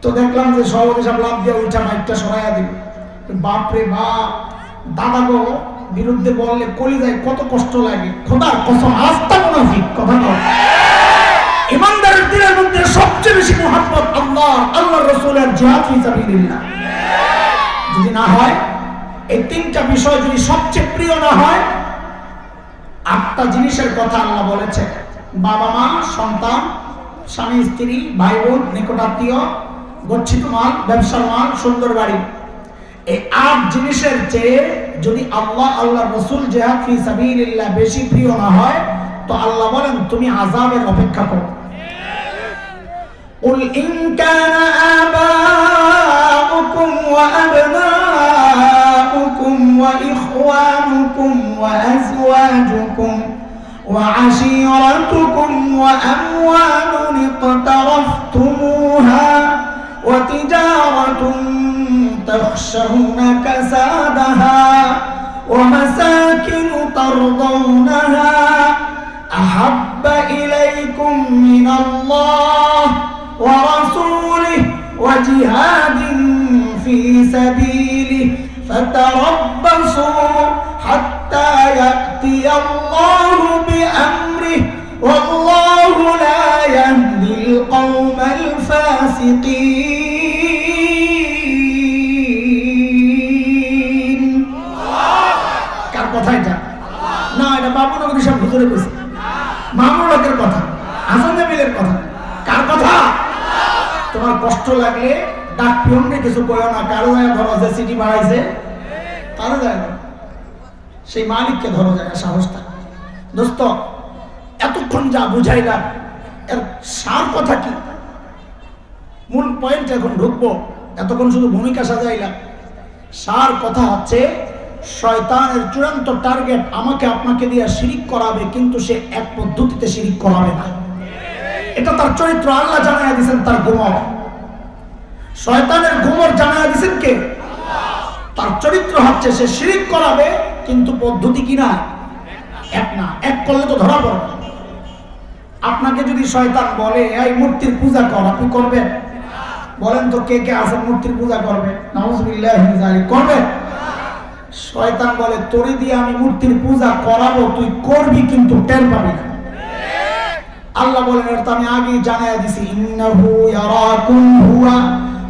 তো দেখলাম যে সভাপতি সাহেব লাভ দিয়ে উঠা মাইকটা সরাইয়া দিল। বাপরে বাপ, দাদা গো বিরুদ্ধে বললে কলিজায় কত কষ্ট লাগে। খোদার কসম আস্তা মুনাফিক কথা নয়। ইমানদারের দিলের মধ্যে সবচেয়ে বেশি মুহাব্বত আল্লাহ, আল্লাহর রাসূলের জিহাদ ফি সাবিলিল্লাহ। যদি না হয় এই তিনটা বিষয় যদি সবচেয়ে প্রিয় না হয়, আটটা জিনিসের কথা আল্লাহ বলেছে, বাবা মা, সন্তান, স্বামী স্ত্রী, ভাই বোন, নিকটাত্মীয়, গচ্ছিত মাল, ব্যবসার মাল, সুন্দর বাড়ি, এই ৮ জিনিসের চেয়ে যদি আল্লাহ, আল্লাহর রাসূল, জিহাদ ফি সাবিলিল্লাহ বেশি প্রিয় না হয়, তো আল্লাহ বলেন তুমি আযাবের অপেক্ষা করো। قل إن كان آباؤكم وأبناؤكم وإخوانكم وأزواجكم وعشيرتكم وأموال اقترفتموها وتجارة تخشون كسادها ومساكن ترضونها أحب إليكم من الله ورسوله وجهاد في سبيله فتربصوا حتى يأتي الله بأمره والله لا يهدي القوم الفاسقين। কার কথা এটা? না, এটা বাবুনগরী সব হুজুরে কইছে। মামুন লোকের কথা, হাসান জামিলের কথা। কার কথা? তোমার কষ্ট লাগলে ডাক পিয়নকে কিছু কইও না, কারো যায় ধরো যে সিটি বাড়াইছে কারো যায় না, সেই মালিককে ধরো যায় সাহসটা। দোস্ত, এতক্ষণ যা বুঝাইলাম এর সার কথা কি? মূল পয়েন্ট এখন ঢুকবো। এতক্ষণ শুধু ভূমিকা সাজাইলাম। সার কথা হচ্ছে শয়তানের চূড়ান্ত টার্গেট আমাকে আপনাকে দিয়ে শিরিক করাবে, কিন্তু সে এক পদ্ধতিতে শিরিক করাবে না। এটা তার চরিত্র আল্লাহ জানাইয়া দিয়েছেন, তার গুমর। শয়তানের গুমর জানাইয়া দিয়েছেন কে? তার চরিত্র হচ্ছে সে শিরিক করাবে, কিন্তু পদ্ধতি কি না? এক না। এক করলে তো ধরা পড়বে। আপনাকে যদি শয়তান বলে এই মূর্তির পূজা কর, আপনি করবেন? বলেন তো কে কে আছে মূর্তির পূজা করবে? নাউযুবিল্লাহি মিন যালিক, করবে? শয়তান বলে তোরে দিয়ে আমি মূর্তির পূজা করাবো, তুই করবি কিন্তু টের পাবি না। আল্লাহ বলেন এটা তো আমি আগেই জানাইয়া দিছি, ইন্নাহু ইয়ারাকুম হুয়া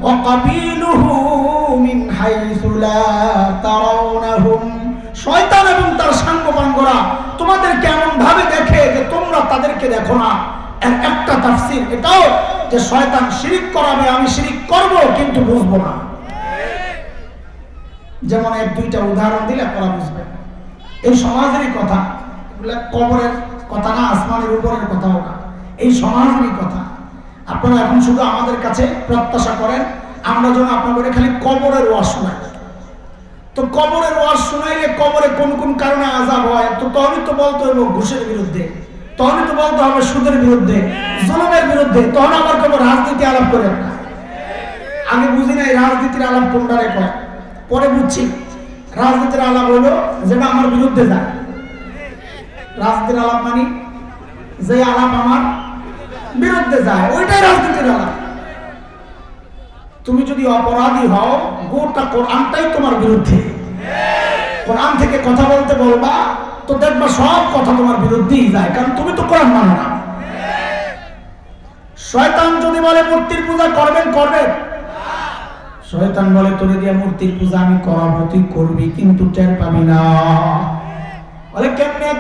ওয়া কাবিলুহু মিন হাইসু লা তারাউনাহুম। শয়তান এবং তার সাঙ্গপাঙ্গরা তোমাদের কেমন ভাবে দেখে যে তোমরা তাদেরকে দেখো না। এর একটা তাফসীর এটাও যে শয়তান শিরিক করাবে, আমি শিরিক করব কিন্তু বুঝবো না। যেমন এক দুইটা উদাহরণ দিলে আপনারা বুঝবেন। এই সমাজেরই কথা, এগুলা কবরের কথা না, আসমানের উপরের কথাও না, এই সমাজেরই কথা। আপনারা এখন শুধু আমাদের কাছে প্রত্যাশা করেন আমরা যেন আপনাদের খালি কবরের ওয়াজ শোনাই। তো কবরের ওয়াজ শোনাইলে কবরে কোন কোন কারণে আযাব হয়, তো তখনই তো বলতে হবে ঘুষের বিরুদ্ধে, তখনই তো বলতে হবে সুদের বিরুদ্ধে, জুলুমের বিরুদ্ধে। তখন আবার কেবল রাজনীতি আলাপ করেন না। আমি বুঝি না এই রাজনীতির আলাপ কোনটারে কয়, পরে বুঝছি রাজনীতির আলাপ হলো যেটা আমার বিরুদ্ধে যায়। রাজনীতির আলাপ মানে যে আলাপ আমার বিরুদ্ধে যায়, ওইটাই রাজনীতির আলাপ। তুমি যদি অপরাধী হও, গোটা কোরআনটাই তোমার বিরুদ্ধে। কোরআন থেকে কথা বলতে বলবা তো দেখবা সব কথা তোমার বিরুদ্ধেই যায়, কারণ তুমি তো কোরআন মানো না। শয়তান যদি বলে মূর্তির পূজা করবেন, করবেন? শয়তান বলে তোরে দিয়ে মূর্তির পূজা আমি করাবো, তুই করবি কিন্তু টের পাবি না। বলে কেমনে?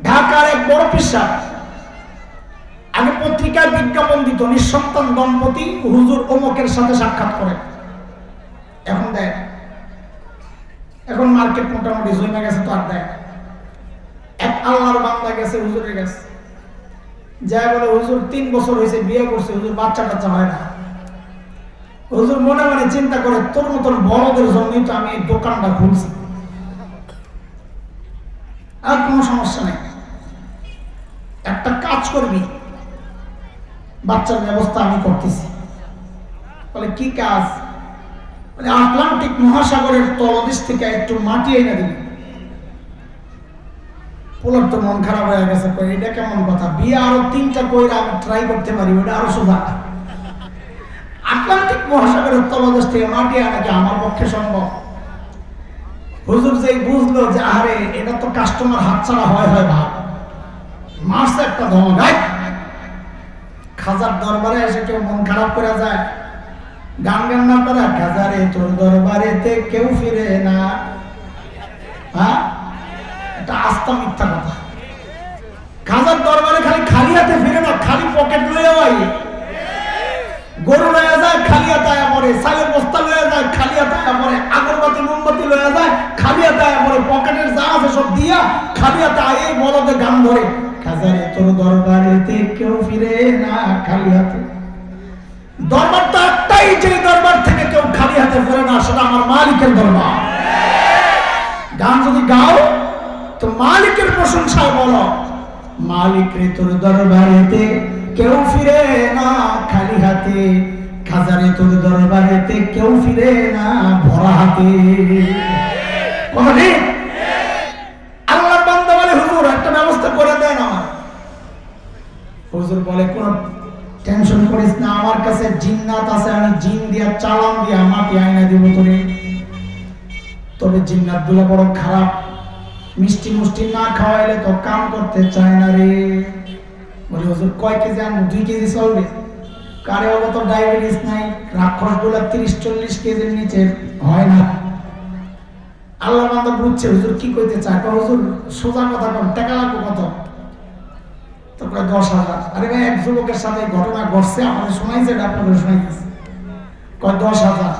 ঢাকার এক বড় পেশা আগে পত্রিকায় বিজ্ঞাপন দিত, নিঃসন্তান দম্পতি হুজুর অমুকের সাথে সাক্ষাৎ করে। এখন দেয়, এখন মার্কেট মোটামুটি জমে গেছে, তো আর দেয়। এক আল্লাহর বান্দা গেছে হুজুরের কাছে, যা বলে হুজুর 3 বছর হয়েছে বিয়ে করছে, হুজুর বাচ্চা টাচ্চা হয় না। হুজুর মনে মনে চিন্তা করে তোর মতন বড়দের জন্যই তো আমি এই দোকানটা খুলছি, আর কোনো সমস্যা নেই, একটা কাজ করবি, বাচ্চার ব্যবস্থা আমি করতেছি। বলে কি কাজ? বলে আটলান্টিক মহাসাগরের তলদেশ থেকে একটু মাটি এনে দিবি। পোলার তো মন খারাপ হয়ে গেছে, এটা কেমন কথা? বিয়ে আরো 3টা কইরা আমি ট্রাই করতে পারি, ওটা আরো সোজা। আটলান্টিক মহাসাগরের তলদেশ থেকে মাটি আনা কি আমার পক্ষে সম্ভব? হুজুর যেই বুঝলো যে আরে এটা তো কাস্টমার হাতছাড়া হয় ভাব, মারছে একটা ধমক। খাজার দরবারে এসে কেউ মন খারাপ করে যায়? গান গান না পারা, খাজারে তোর দরবারেতে কেউ ফিরে না। হ্যাঁ, এটা আস্তা মিথ্যা কথা। খাজার দরবারে খালি হাতে ফিরে না, খালি পকেট লয়ে হয়। গরু লয়ে যায় খালি হাতে আয়া পড়ে, চালের বস্তা লয়ে যায় খালি হাতে আয়া পড়ে, আগরবাতি মোমবাতি লয়ে যায় খালি হাতে আয়া পড়ে, পকেটের যা আছে সব দিয়া খালি হাতে আয়। এই বলদে গান ধরে, খাজারে তোর দরবারেতে কেউ ফিরে না খালি হাতে। দরবার তো একটাই, যে দরবার থেকে কেউ খালি হাতে ফিরে না, সেটা আমার মালিকের দরবার। গান যদি গাও তো মালিকের প্রশংসায় বলো, মালিক রে তোর দরবারেতে কেউ ফিরে না খালি হাতে, খাজারে তোর দরবারেতে কেউ ফিরে না ভরা হাতে। আল্লাহর বান্দা বলে, হুজুর একটা ব্যবস্থা করে দেন আমার। হুজুর বলে, কোন টেনশন করিস না, আমার কাছে জিন্নাত আছে, আমি জিন দিয়া চালান দিয়া মাটি আইনা দিব তোরে। তবে জিন্নাত গুলো বড় খারাপ, মিষ্টি মুষ্টি না খাওয়াইলে তো কাম করতে চায় না রে। বলে, হুজুর কয় কেজি আনবো? 2 কেজি চলবে? কারে বাবা তো ডায়াবেটিস নাই, রাক্ষস গুলা 30-40 কেজির নিচে হয় না। আল্লাহ বান্দা বুঝছে হুজুর কি কইতে চায়। হুজুর সোজা কথা কম, টাকা লাগবে কত? তারপরে 10,000। আরে ভাই, এক যুবকের সাথে ঘটনা ঘটছে, আমাদের শোনাইছে, আপনাদের শোনাইতেছে। কয় 10,000।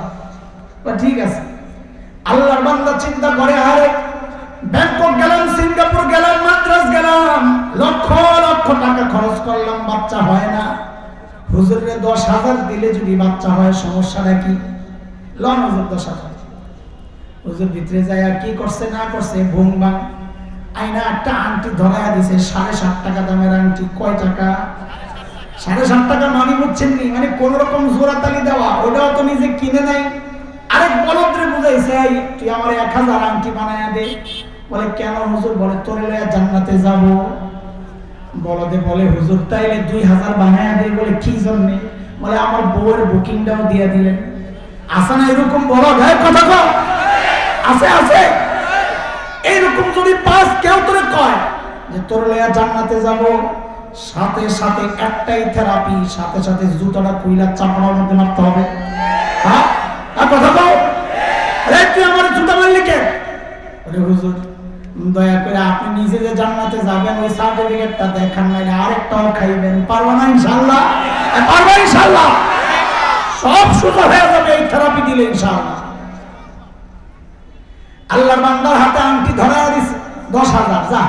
ঠিক আছে। আল্লাহর বান্দা চিন্তা করে, আরে ব্যাংকক গেলাম, সিঙ্গাপুর গেলাম, মাদ্রাজ গেলাম, লক্ষ লক্ষ টাকা খরচ করলাম, বাচ্চা হয় না। হুজুরে 10,000 দিলে যদি বাচ্চা হয়, সমস্যাটা কি? লন হুজুর 10,000। হুজুর ভিতরে যায় আর কি করছে না করছে, ভুং ভাং আইনা একটা আংটি ধরাইয়া দিছে, 7.5 টাকা দামের আংটি। কয় টাকা? 7.5 টাকা। মানে বুঝছেন নি, মানে কোন রকম জোড়াতালি দেওয়া, ওটাও তো নিজে কিনে নাই। আরেক বলদরে বুঝাইছে, তুই আমার 1000 আংটি বানাইয়া দে। বলে, কেন হুজুর? বলে, তোরে লইয়া জান্নাতে যাব। বলদে বলে, হুজুর তাইলে 2000 বানাইয়া দে। বলে, কি জন্যে? বলে, আমার বউয়ের বুকিংটাও দিয়ে দিলেন। আসে না এরকম বলদ? কথা কও, আছে আছে। এইরকম যদি পাস কেউ তোরে কয় যে তোর লইয়া জান্নাতে যাব, সাথে সাথে একটাই থেরাপি, সাথে সাথে জুতাটা কইলা চাপড়ার মধ্যে মারতে হবে। হ্যাঁ, কথা কও। আরে তুই আমার জুতা মারলি কেন? আরে হুজুর দয়া করে আপনি নিজে যে জান্নাতে যাবেন ওই সার্টিফিকেটটা দেখান, নাইলে আরেকটাও খাইবেন। পারবা না ইনশাআল্লাহ? পারবা ইনশাআল্লাহ? সব সুযোগ হয়ে যাবে এই থেরাপি দিলে ইনশাআল্লাহ। আল্লাহর বান্দার হাতে আংটি ধরা দিছে 10,000। যা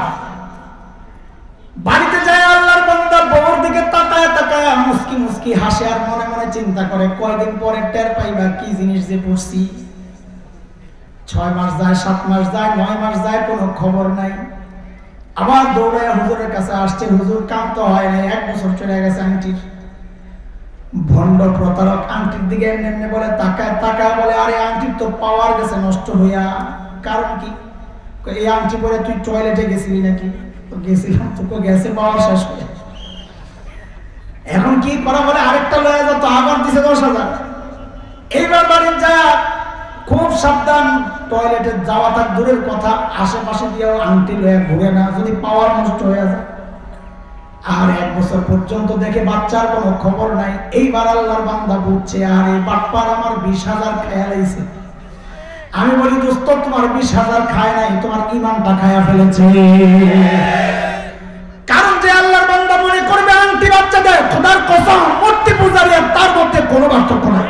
বাড়িতে যায়, আল্লাহর বান্দা বউর দিকে তাকায় তাকায় মুস্কি মুস্কি হাসে, আর মনে মনে চিন্তা করে, কয়দিন পরে টের পাইবা কি জিনিস যে পড়ছি। 6 মাস যায়, 7 মাস যায়, 9 মাস যায়, কোনো খবর নাই। আবার দৌড়ায় হুজুরের কাছে আসছে। হুজুর কাম তো হয় নাই, 1 বছর চলে গেছে আংটির। ভণ্ড প্রতারক আংটির দিকে এমনি বলে তাকায় তাকায়, বলে, আরে আংটির তো পাওয়ার গেছে নষ্ট হইয়া। কারণ কি? এই আংটি পরে তুই টয়লেটে গেছিলি নাকি? গেছিলাম। তো গেছে পাওয়ার শেষ হয়ে। এখন কি করা? বলে, আরেকটা লয়ে যা। তো আবার দিছে 10,000। এইবার বাড়ি যা, খুব সাবধান, টয়লেটে যাওয়া তার দূরের কথা, আশেপাশে দিয়েও আংটি লয়ে ঘুরে না, যদি পাওয়ার নষ্ট হয়ে যায়। আর 1 বছর পর্যন্ত দেখে বাচ্চার কোনো খবর নাই। এইবার আল্লাহর বান্দা বুঝছে, আর এই বাপ্পার আমার 20,000 খায়া লাইছে। আমি বলি, দোস্ত তোমার 20,000 খায় নাই, তোমার ঈমানটা খায়া ফেলেছে। কারণ যে আল্লাহর বান্দা মনে করবে আংটি বাচ্চা দেয়, খোদার কসম মূর্তি পূজারী, তার মধ্যে কোনো পার্থক্য নাই।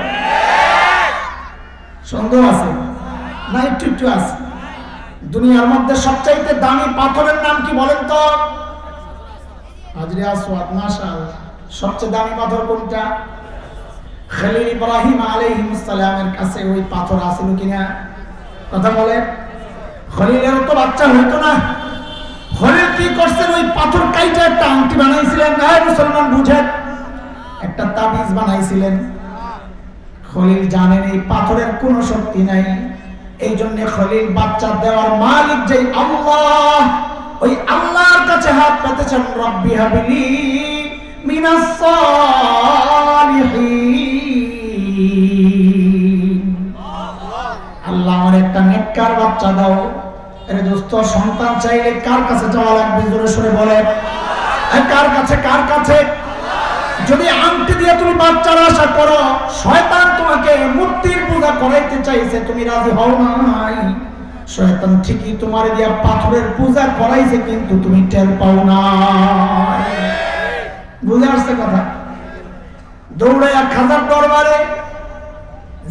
সন্দেহ আছে না? একটু একটু আছে। দুনিয়ার মধ্যে সবচাইতে দামি পাথরের নাম কি বলেন তো? হাজরে আসওয়াদ। মাশাআল্লাহ। সবচেয়ে দামি পাথর কোনটা? খলিল ইব্রাহিম আলাইহিস সালামের কাছে ওই পাথর আছিল কিনা? কথা বলেন। খলিলের তো বাচ্চা হইতো না। খলিল কি করছেন? ওই পাথর কাইটা একটা আংটি বানাইছিলেন। মুসলমান বুঝেন, একটা তাবিজ বানাইছিলেন। খলিল জানেন এই পাথরের কোনো শক্তি নাই, এই জন্য খলিল বাচ্চা দেওয়ার মালিক যে আল্লাহ, ওই আল্লাহর কাছে হাত পেতেছেন, রব্বি হাবিলি মিনাস সালিহিন। আল্লাহ আমার একটা নেক কার বাচ্চা দাও। আরে দোস্ত, সন্তান চাইলে কার কাছে যাওয়া লাগবে? জোরে সরে বলেন, কার কাছে? কার কাছে? যদি আংটি দিয়ে তুমি বাচ্চার আশা করো, শয়তান তোমাকে মূর্তির পূজা করাইতে চাইছে, তুমি রাজি হও নাই। শয়তান ঠিকই তোমার দিয়া পাথরের পূজা করাইছে, কিন্তু তুমি টের পাও না। বুঝে আসছে কথা? দৌড়াইয়া খাজার দরবারে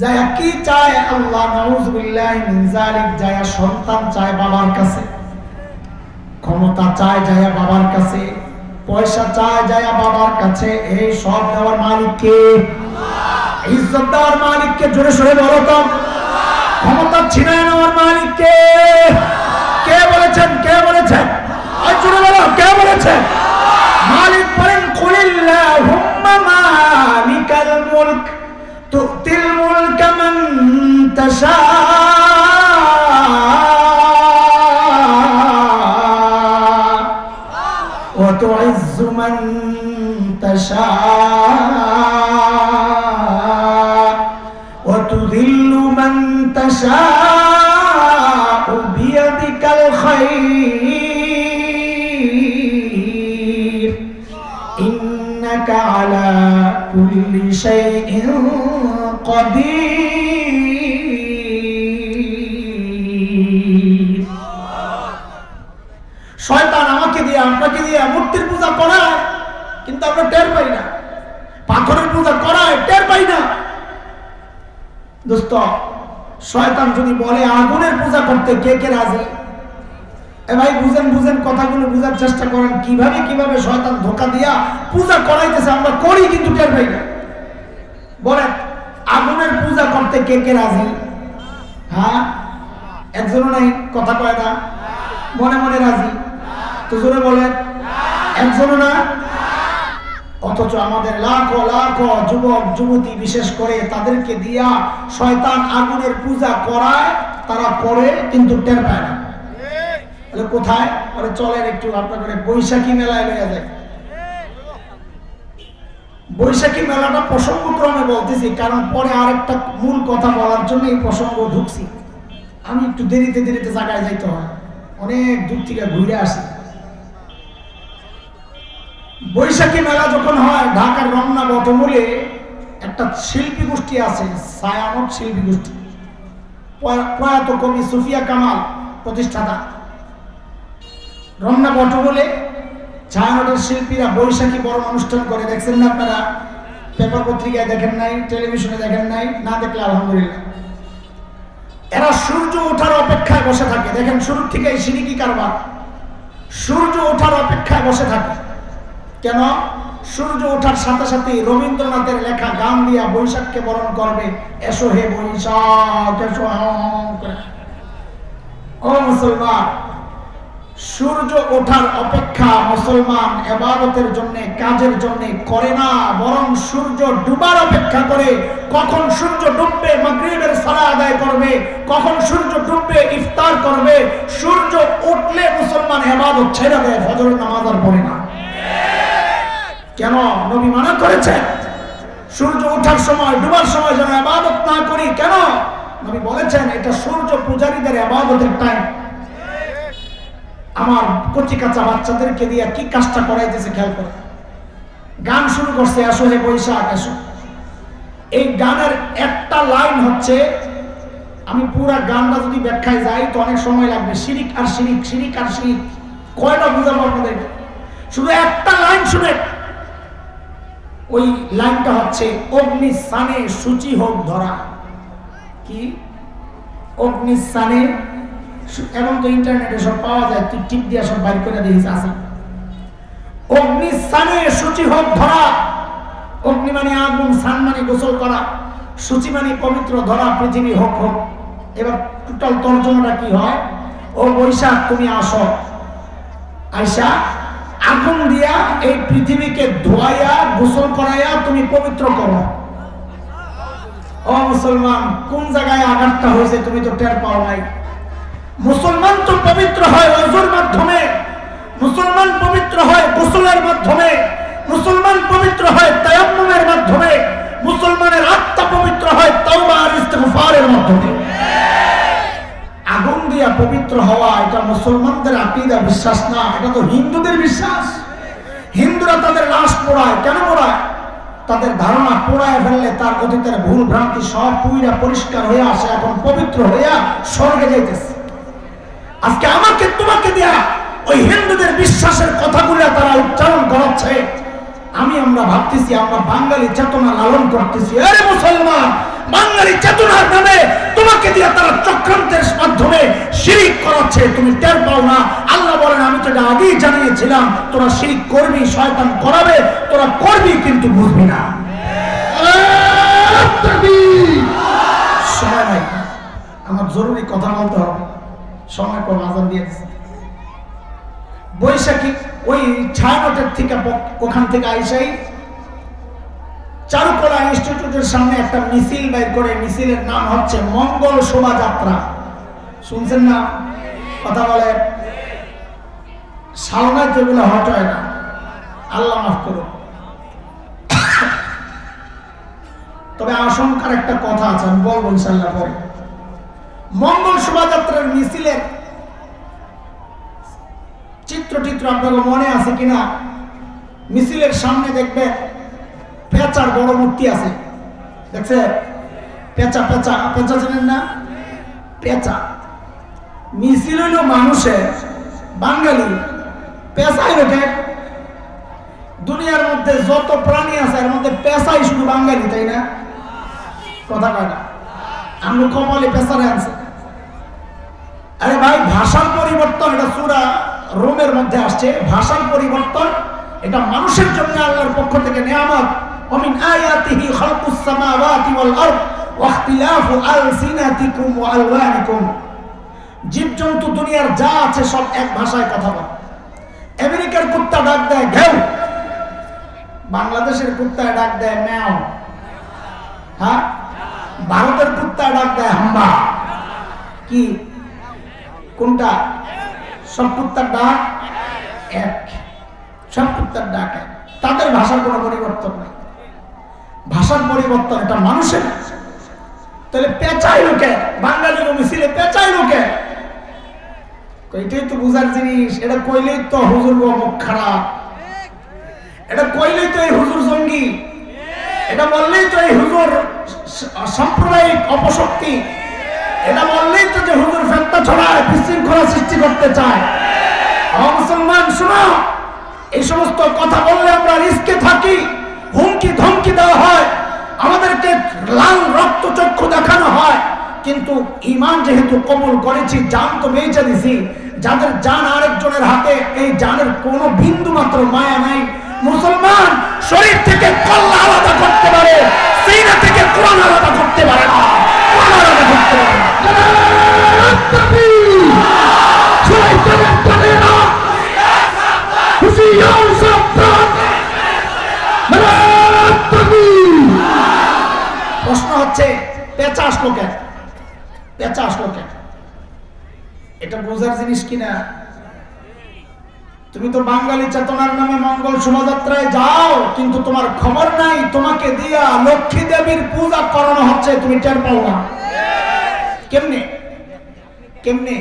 যায় কি চায়? আল্লাহ নাউযুবিল্লাহি মিন যালিক, যায় সন্তান চায় বাবার কাছে, ক্ষমতা চায় যায় বাবার কাছে, পয়সা চায় যায় বাবার কাছে। এই সব দেওয়ার মালিক কে? আল্লাহ। ইজ্জত দেওয়ার মালিক কে? জোরে সরে বলো তো। ক্ষমতা ছিনায় নেওয়ার মালিক কে? কে বলেছেন? কে বলেছেন? আর জোরে বলো, কে বলেছেন? মালিক বলেন, কুলিল্লাহুম্মা মালিকাল মুলক তুতিল মুলকা মান তাশা ওয়া তুইজ্জু মান তাশা ওয়া তুযিল্লু মান তাশা বিয়াদিকাল খায়র ইন্নাকা আলা কুল্লি শাইইন কাদির। শয়তান আমাকে দিয়ে আপনাকে দিয়ে মূর্তির পূজা করায়, কিন্তু আমরা টের পাই না। পাথরের পূজা করায়, টের পাই না। দোস্ত, শয়তান যদি বলে আগুনের পূজা করতে, কে কে রাজি? এ ভাই বুঝেন, বুঝেন, কথাগুলো বুঝার চেষ্টা করেন। কিভাবে কিভাবে শয়তান ধোঁকা দিয়া পূজা করাইতেছে, আমরা করি কিন্তু টের পাই না। বলেন, আগুনের পূজা করতে কে কে রাজি? হ্যাঁ, একজনও নাই, কথা কয় না, মনে মনে রাজি। তো জোরে বলেন, একজনও না। অথচ আমাদের লাখো লাখো যুবক যুবতী, বিশেষ করে তাদেরকে দিয়া শয়তান আগুনের পূজা করায়, তারা করে কিন্তু টের পায় না। কোথায়? চলেন একটু আপনাদের বৈশাখী মেলায় লইয়া যায়। বৈশাখী মেলাটা প্রসঙ্গক্রমে বলতেছি, কারণ পরে আরেকটা মূল কথা বলার জন্য এই প্রসঙ্গ ঢুকছি। আমি একটু দেরিতে দেরিতে জায়গায় যাইতে হয়, অনেক দূর থেকে ঘুরে আসি। বৈশাখী মেলা যখন হয়, ঢাকার রমনা বটমূলে একটা শিল্পী গোষ্ঠী আছে, ছায়ানট শিল্পী গোষ্ঠী, প্রয়াত কবি সুফিয়া কামাল প্রতিষ্ঠাতা। রমনা বটমূলে ছায়ানটের শিল্পীরা বৈশাখী বড় অনুষ্ঠান করে, দেখছেন না আপনারা? পেপার পত্রিকায় দেখেন নাই, টেলিভিশনে দেখেন নাই? না দেখলে আলহামদুলিল্লাহ। এরা সূর্য ওঠার অপেক্ষায় বসে থাকে। দেখেন, শুরু থেকে সিরিকি কারবার। সূর্য ওঠার অপেক্ষায় বসে থাকে। কেন? সূর্য ওঠার সাথে সাথে রবীন্দ্রনাথের লেখা গান দিয়া বৈশাখকে বরণ করবে। এসো হে বৈশাখ, এসো। ও মুসলমান, সূর্য ওঠার অপেক্ষা মুসলমান ইবাদতের জন্য, কাজের জন্য করে না, বরং সূর্য ডুবার অপেক্ষা করে। কখন সূর্য ডুববে মাগরিবের সালাত আদায় করবে, কখন সূর্য ডুববে ইফতার করবে। সূর্য উঠলে মুসলমান ইবাদত ছেড়ে দেয়, ফজরের নামাজ আর পড়ে না। কেন? নবী মানা করেছেন সূর্য ওঠার সময়, ডুবার সময় যেন ইবাদত না করি। কেন? নবী বলেছেন এটা সূর্য পূজারীদের ইবাদতের টাইম। আমার কচি কাঁচা বাচ্চাদেরকে দিয়ে কি কাজটা করাইতেছে খেয়াল করে। গান শুরু করছে, এসো হে বৈশাখ এসো। এই গানের একটা লাইন হচ্ছে, আমি পুরা গানটা যদি ব্যাখ্যায় যাই তো অনেক সময় লাগবে। শিরিক আর শিরিক, শিরিক আর শিরিক, কয়টা বুঝাবো আপনাদের? শুধু একটা লাইন শুনে। ওই লাইনটা হচ্ছে, অগ্নি স্থানে সূচি হোক ধরা। কি? অগ্নি স্থানে, এখন তো ইন্টারনেটে সব পাওয়া যায়, তুই টিপ দিয়া সব বাইর করে দিয়েছে আছে। অগ্নি স্থানে সূচি হোক ধরা। অগ্নি মানে আগুন, স্থান মানে গোসল করা, সূচি মানে পবিত্র, ধরা পৃথিবী হোক হোক। এবার টোটাল তর্জমাটা কি হয়? ও বৈশাখ তুমি আসো, আইসা আগুন দিয়া এই পৃথিবীকে ধোয়াইয়া গোসল করাইয়া তুমি পবিত্র করো। ও মুসলমান, কোন জায়গায় আঘাতটা হয়েছে তুমি তো টের পাও নাই। মুসলমান তো পবিত্র হয় ওযুর মাধ্যমে, মুসলমান পবিত্র হয় গোসলের মাধ্যমে, মুসলমান পবিত্র হয় তায়াম্মুমের মাধ্যমে, মুসলমানের আত্মা পবিত্র হয় তাওবা আর ইস্তিগফারের মাধ্যমে। হওয়া এটা মুসলমানদের আকীদা, বিশ্বাস না, এটা তো হিন্দুদের বিশ্বাস। হিন্দুরা তাদের লাশ পোড়ায়, কেন পোড়ায়? তাদের ধারণা পোড়ায় ফেললে তার অতীতের ভুল ভ্রান্তি সব পুইরা পরিষ্কার হয়ে আসে, এখন পবিত্র হইয়া স্বর্গে যাইতেছে। আজকে আমাকে তোমাকে দেয়া ওই হিন্দুদের বিশ্বাসের কথাগুলো তারা উচ্চারণ করাচ্ছে। আমরা ভাবতেছি আমরা বাঙালি চেতনা লালন করতেছি। আরে মুসলমান, বাঙালি চেতনার নামে তোমাকে দিয়ে তারা চক্রান্তের মাধ্যমে শিরিক করাচ্ছে, তুমি টের পাও না। আল্লাহ বলেন আমি তো এটা আগেই জানিয়েছিলাম, তোরা শিরিক করবি, শয়তান করাবে, তোরা করবি কিন্তু বুঝবি না। সময় নাই, আমার জরুরি কথা বলতে হবে, সময় কম, আজান দিয়ে দিচ্ছে। বৈশাখী ওই ছায়ানটের থেকে ওখান থেকে আইসাই চারুকলা ইনস্টিটিউটের সামনে একটা মিছিল বের করে, মিছিলের নাম হচ্ছে মঙ্গল শোভাযাত্রা। শুনছেন না? কথা বলে সালনায় যেগুলো হট হয় না, আল্লাহ মাফ করুন। তবে আশঙ্কার একটা কথা আছে, আমি বলবো ইনশাআল্লাহ পরে। মঙ্গল শোভাযাত্রার মিছিলের চিত্র আপনাদের মনে আছে কিনা? মিছিলের সামনে দেখবে পেঁচার বড় মূর্তি আছে, দেখছে? পেঁচা পেঁচা পেঁচা জানেন না? পেঁচা মিছিল হইল মানুষের, বাঙালি পেঁচাই লোকে। দুনিয়ার মধ্যে যত প্রাণী আছে এর মধ্যে পেঁচাই শুধু বাঙালি, তাই না? কথা কয় না? আমরা কপালে পেঁচারে আছে। আরে ভাই, ভাষার পরিবর্তন, এটা সূরা রোমের মধ্যে আসছে। ভাষার পরিবর্তন এটা মানুষের জন্য আল্লাহর পক্ষ থেকে নিয়ামত। ওমিন আয়াতিহি খালকুস সামাওয়াতি ওয়াল আরদ ওয়া ইখতিলাফু আলসিনাতিকুম ওয়া আলওয়ানিকুম। জীবজন্তু দুনিয়ার যা আছে সব এক ভাষায় কথা বলে। আমেরিকার কুত্তা ডাক দেয় ঘেউ, বাংলাদেশের কুত্তা ডাক দেয় ম্যাও, হ্যাঁ? ভারতের কুত্তা ডাক দেয় হাম্বা। কি কোনটা? সব কুত্তার ডাক এক, সব কুত্তার ডাক এক, তাদের ভাষার কোনো পরিবর্তন নেই। ভাষার পরিবর্তন এটা মানুষের। তাহলে পেঁচাই লোকে, বাঙালি মিছিলে পেঁচাই লোকে, এটাই তো বুঝার জিনিস। এটা কইলেই তো হুজুর মুখ খারাপ, এটা কইলেই তো এই হুজুর জঙ্গি, এটা বললেই তো এই হুজুর সাম্প্রদায়িক অপশক্তি, এটা বললেই তো যে হুজুর ফেতনা ছড়ায়, বিশৃঙ্খলা সৃষ্টি করতে চায়। মুসলমান শোনো, এই সমস্ত কথা বললে আমরা রিস্কে থাকি, হুমকি ধমকি দেওয়া হয়, আমাদেরকে লাল রক্ত চক্ষু দেখানো হয়। কিন্তু ঈমান যেহেতু কবুল করেছি, জান তো বেঁচে দিছি। যাদের জান আরেকজনের হাতে, এই জানের কোনো বিন্দু মাত্র মায়া নাই। মুসলমান শরীর থেকে কল্লা আলাদা করতে পারে, সিনা থেকে কোরআন আলাদা করতে পারে না, কোরআন আলাদা করতে পারে না। প্রশ্ন হচ্ছে পেঁচা আসলো কেন? পেঁচা আসলো কেন? এটা বোঝার জিনিস কিনা? তুমি তো বাঙালি চেতনার নামে মঙ্গল শোভাযাত্রায় যাও, কিন্তু তোমার খবর নাই তোমাকে দিয়া লক্ষ্মী দেবীর পূজা করানো হচ্ছে, তুমি টের পাও না। কেমনে কেমনে?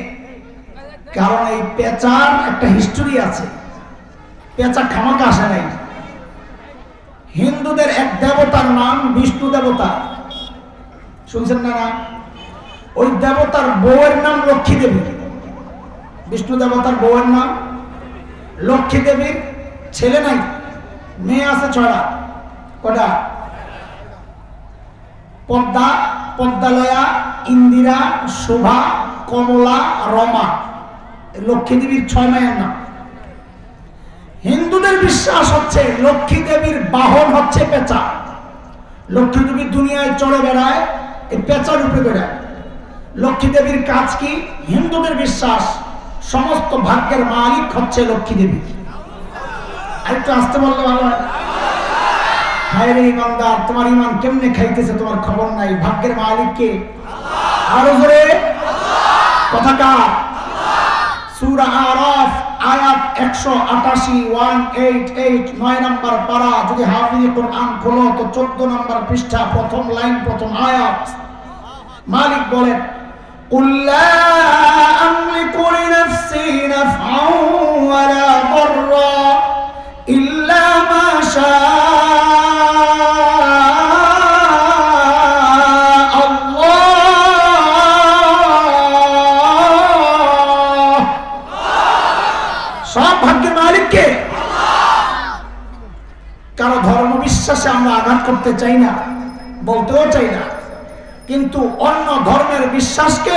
কারণ এই পেঁচার একটা হিস্টোরি আছে। পেঁচা খামাকা আসে নাই। হিন্দুদের এক দেবতার নাম বিষ্ণু দেবতা, শুনছেন না? ওই দেবতার বউয়ের নাম লক্ষ্মী দেবী। বিষ্ণু দেবতার বউয়ের নাম লক্ষ্মী দেবীর ছেলে নাই, মেয়ে আছে 6টা। কটা? পদ্মা, পদ্মালয়া, ইন্দিরা, শোভা, কমলা, রমা। লক্ষ্মী দেবীর 6 মেয়ের নাম। হিন্দুদের বিশ্বাস হচ্ছে লক্ষ্মী দেবীর বাহন হচ্ছে পেঁচা। লক্ষ্মী দেবী দুনিয়ায় চড়ে বেড়ায় এই পেঁচা রূপে বেড়ায়। লক্ষ্মী দেবীর কাজ কি? হিন্দুদের বিশ্বাস সমস্ত ভাগ্যের মালিক হচ্ছে লক্ষ্মী দেবী। আরেকটু আসতে বললে ভালো হয়। হায় রে ইমানদার, তোমার ইমান কেমনে খাইতেছে তোমার খবর নাই। ভাগ্যের মালিক কে? আরো জোরে কথা কার? সূরা আরাফ আয়াত 188, 188, 9 নম্বর পারা। যদি হাফিজ কোরআন খোলো তো 14 নম্বর পৃষ্ঠা, প্রথম লাইন, প্রথম আয়াত। মালিক বলেন কুল লা আমলিকু লিনাফসি নাফআন ওয়ালা দাররা ইল্লা মা কারো ধর্ম বিশ্বাসে আমরা আঘাত করতে চাই না, বলতেও চাই না, কিন্তু অন্য ধর্মের বিশ্বাসকে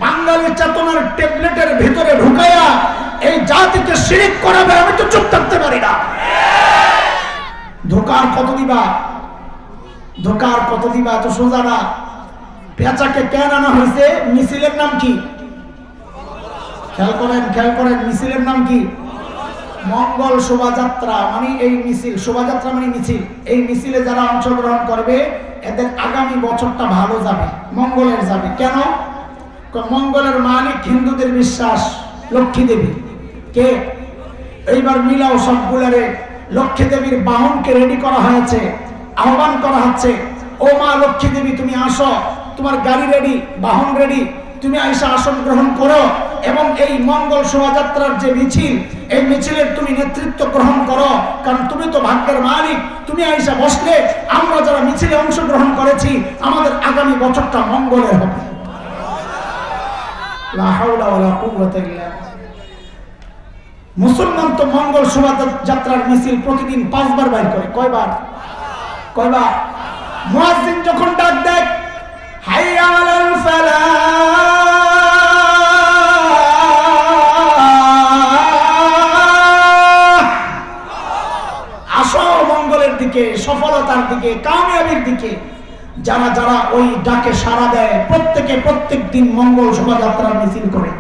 বাঙালি চেতনার ট্যাবলেটের ভিতরে ঢুকাইয়া এই জাতিকে শিরিক করাবে, আমি তো চুপ থাকতে পারি না। ধোকার কত দিবা, ধোকার কত দিবা, তো সোজা না। পেঁচাকে কেন আনা হয়েছে? মিছিলের নাম কি? খেয়াল করেন, খেয়াল করেন, মিছিলের নাম কি? মঙ্গল শোভাযাত্রা। মানে এই মিছিল, শোভাযাত্রা মানে মিছিল। এই মিছিলে যারা অংশগ্রহণ করবে এদের আগামী বছরটা ভালো যাবে, মঙ্গলের যাবে। কেন? মঙ্গলের মালিক হিন্দুদের বিশ্বাস লক্ষ্মী দেবী। কে? এইবার মিলাও সবগুলারে। লক্ষ্মী দেবীর বাহনকে রেডি করা হয়েছে, আহ্বান করা হচ্ছে, ও মা লক্ষ্মী দেবী তুমি আসো, তোমার গাড়ি রেডি, বাহন রেডি, তুমি আইসা আসন গ্রহণ করো এবং এই মঙ্গল শোভাযাত্রার যে মিছিল, এই মিছিলের তুমি নেতৃত্ব গ্রহণ করো, কারণ তুমি তো ভাগ্যের মালিক। তুমি আইসা বসলে আমরা যারা মিছিলে অংশগ্রহণ করেছি আমাদের আগামী বছরটা মঙ্গলের হবে। লা হাওলা ওয়ালা কুওয়াতা ইল্লা বিল্লাহ। মুসলমান তো মঙ্গল শোভাযাত্রার মিছিল প্রতিদিন 5 বার বাইর করে। কয়বার? কয়বার? মুয়াজ্জিন যখন ডাক দেয় হাইয়া আলাল ফালাহ, আসো মঙ্গলের দিকে, সফলতার দিকে, কামিয়াবির দিকে, যারা যারা ওই ডাকে সাড়া দেয় প্রত্যেকে প্রত্যেক দিন মঙ্গল শোভাযাত্রার মিছিল করে।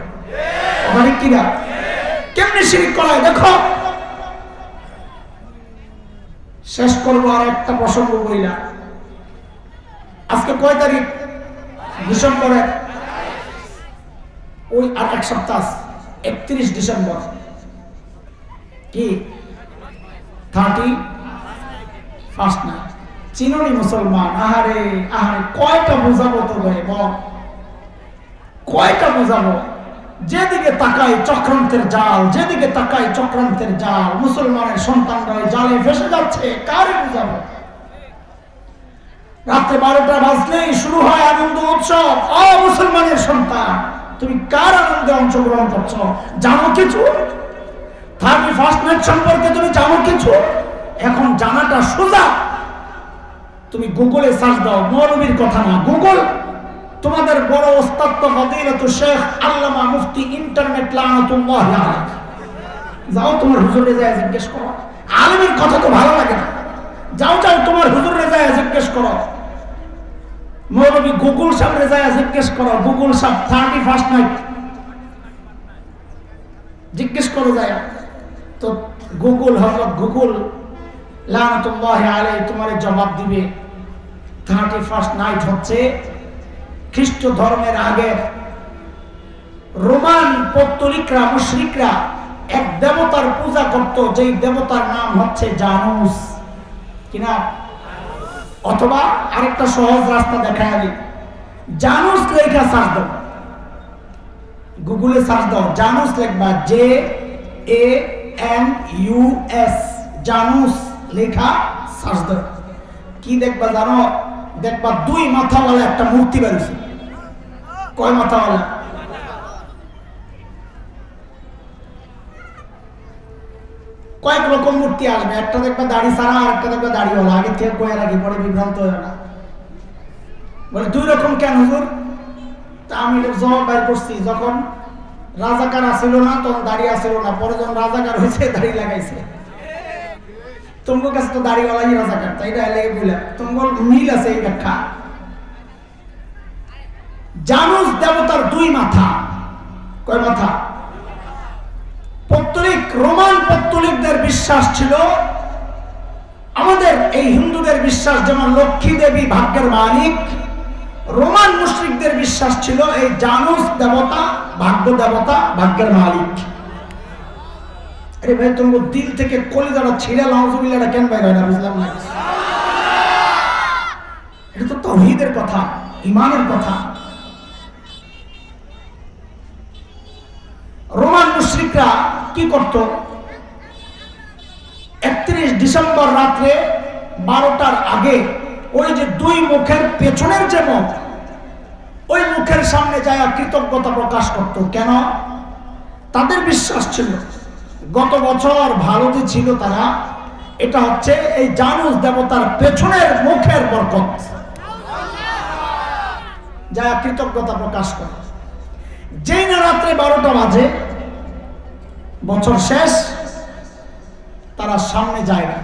ওখানে কিনা কেমনে শিরিক করায় দেখো। শেষ করবো আর একটা প্রসঙ্গ বইলা। আজকে কয় তারিখ? ডিসেম্বরের, ওই আর এক সপ্তাহ, 31 ডিসেম্বর। কি 31 না? চিননি মুসলমান? আহারে আহারে, কয়টা বুঝাবো তো ভাই, বল কয়টা বুঝাবো? যেদিকে তাকাই চক্রান্তের জাল, যেদিকে তাকাই চক্রান্তের জাল। মুসলমানের সন্তানরা জালে ফেসে যাচ্ছে, কারে বুঝাবো? রাত্রে 12টা বাজলেই শুরু হয় আনন্দ উৎসব। ও মুসলমানের সন্তান, তুমি কার আনন্দে অংশগ্রহণ করছো? জানো কিছু? 31 নাইট সম্পর্কে তুমি জানো কিছু? এখন জানাটা সোজা। তুমি গুগলে সার্চ দাও, মৌলবীর কথা না, গুগল। তোমাদের বড় ওস্তাদ তো ফজিলত শেখ আল্লামা মুফতি ইন্টারনেট লানাতুল্লাহ আলাইহি। যাও তোমার হুজুরে যায় জিজ্ঞেস করো। আলেমের কথা তো ভালো লাগে না, যাও যাও তোমার হুজুরে যায় জিজ্ঞেস করো। মৌলবী গুগল সাহেবরে যায় জিজ্ঞেস করো। গুগল সাহেব 31 নাইট জিজ্ঞেস করো যায়। তো গুগল, হযরত গুগল লানাতুল্লাহ আলাইহি তোমার জবাব দিবে 31 নাইট হচ্ছে খ্রিস্ট ধর্মের আগে রোমান পৌত্তলিকরা, মুশরিকরা এক দেবতার পূজা করত, যেই দেবতার নাম হচ্ছে জানুস। কিনা? অথবা আরেকটা সহজ রাস্তা দেখায় আমি, জানুস লেখা সার্চ দাও, গুগলে সার্চ দাও, জানুস লিখবা, JANUS, জানুস লেখা সার্চ দাও। কি দেখবা জানো? দেখবা 2 মাথাওয়ালা একটা মূর্তি বেরিয়েছে। কয় মাথাওয়ালা? কয়েক রকম মূর্তি আসবে। একটা দেখবা দাড়ি ছাড়া, আর একটা দেখবা দাড়িওয়ালা। আগে থেকে কয়ে রাখি, পরে বিভ্রান্ত হয় না। বলে 2 রকম কেন হুজুর? তা আমি জবাব বাইর করছি, যখন রাজাকার আসিল না তখন দাড়ি আসিল না, পরে যখন রাজাকার হয়েছে দাড়ি লাগাইছে। তোমার কাছে তো দাড়িওয়ালাই রাজাকার, তাই না? লেগে বললাম তোমার মিল আছে এই ব্যাখ্যা। জানুস দেবতার 2 মাথা। কয় মাথা? পৌত্তলিক, রোমান পৌত্তলিকদের বিশ্বাস ছিল, আমাদের এই হিন্দুদের বিশ্বাস যেমন লক্ষ্মী দেবী ভাগ্যের মালিক, রোমান মুশরিকদের বিশ্বাস ছিল এই জানুস দেবতা ভাগ্য দেবতা, ভাগ্যের মালিক। আরে ভাই, তোমার দিল থেকে কলিজাটা ছিঁড়া নাউজুবিল্লাহটা কেন বাইর হয় না? বুঝলাম না। এটা তো তাওহীদের কথা, ঈমানের কথা। কি করত? 31 ডিসেম্বর রাত্রে 12টার আগে ওই যে দুই মুখের পেছনের যে মুখ, ওই মুখের সামনে যায় কৃতজ্ঞতা প্রকাশ করত। কেন? তাদের বিশ্বাস ছিল গত বছর ভালো যে ছিল তারা, এটা হচ্ছে এই জানুস দেবতার পেছনের মুখের বরকত। যায় কৃতজ্ঞতা প্রকাশ করে। যেই না রাত্রে 12টা বাজে, বছর শেষ, তারা সামনে যায় না,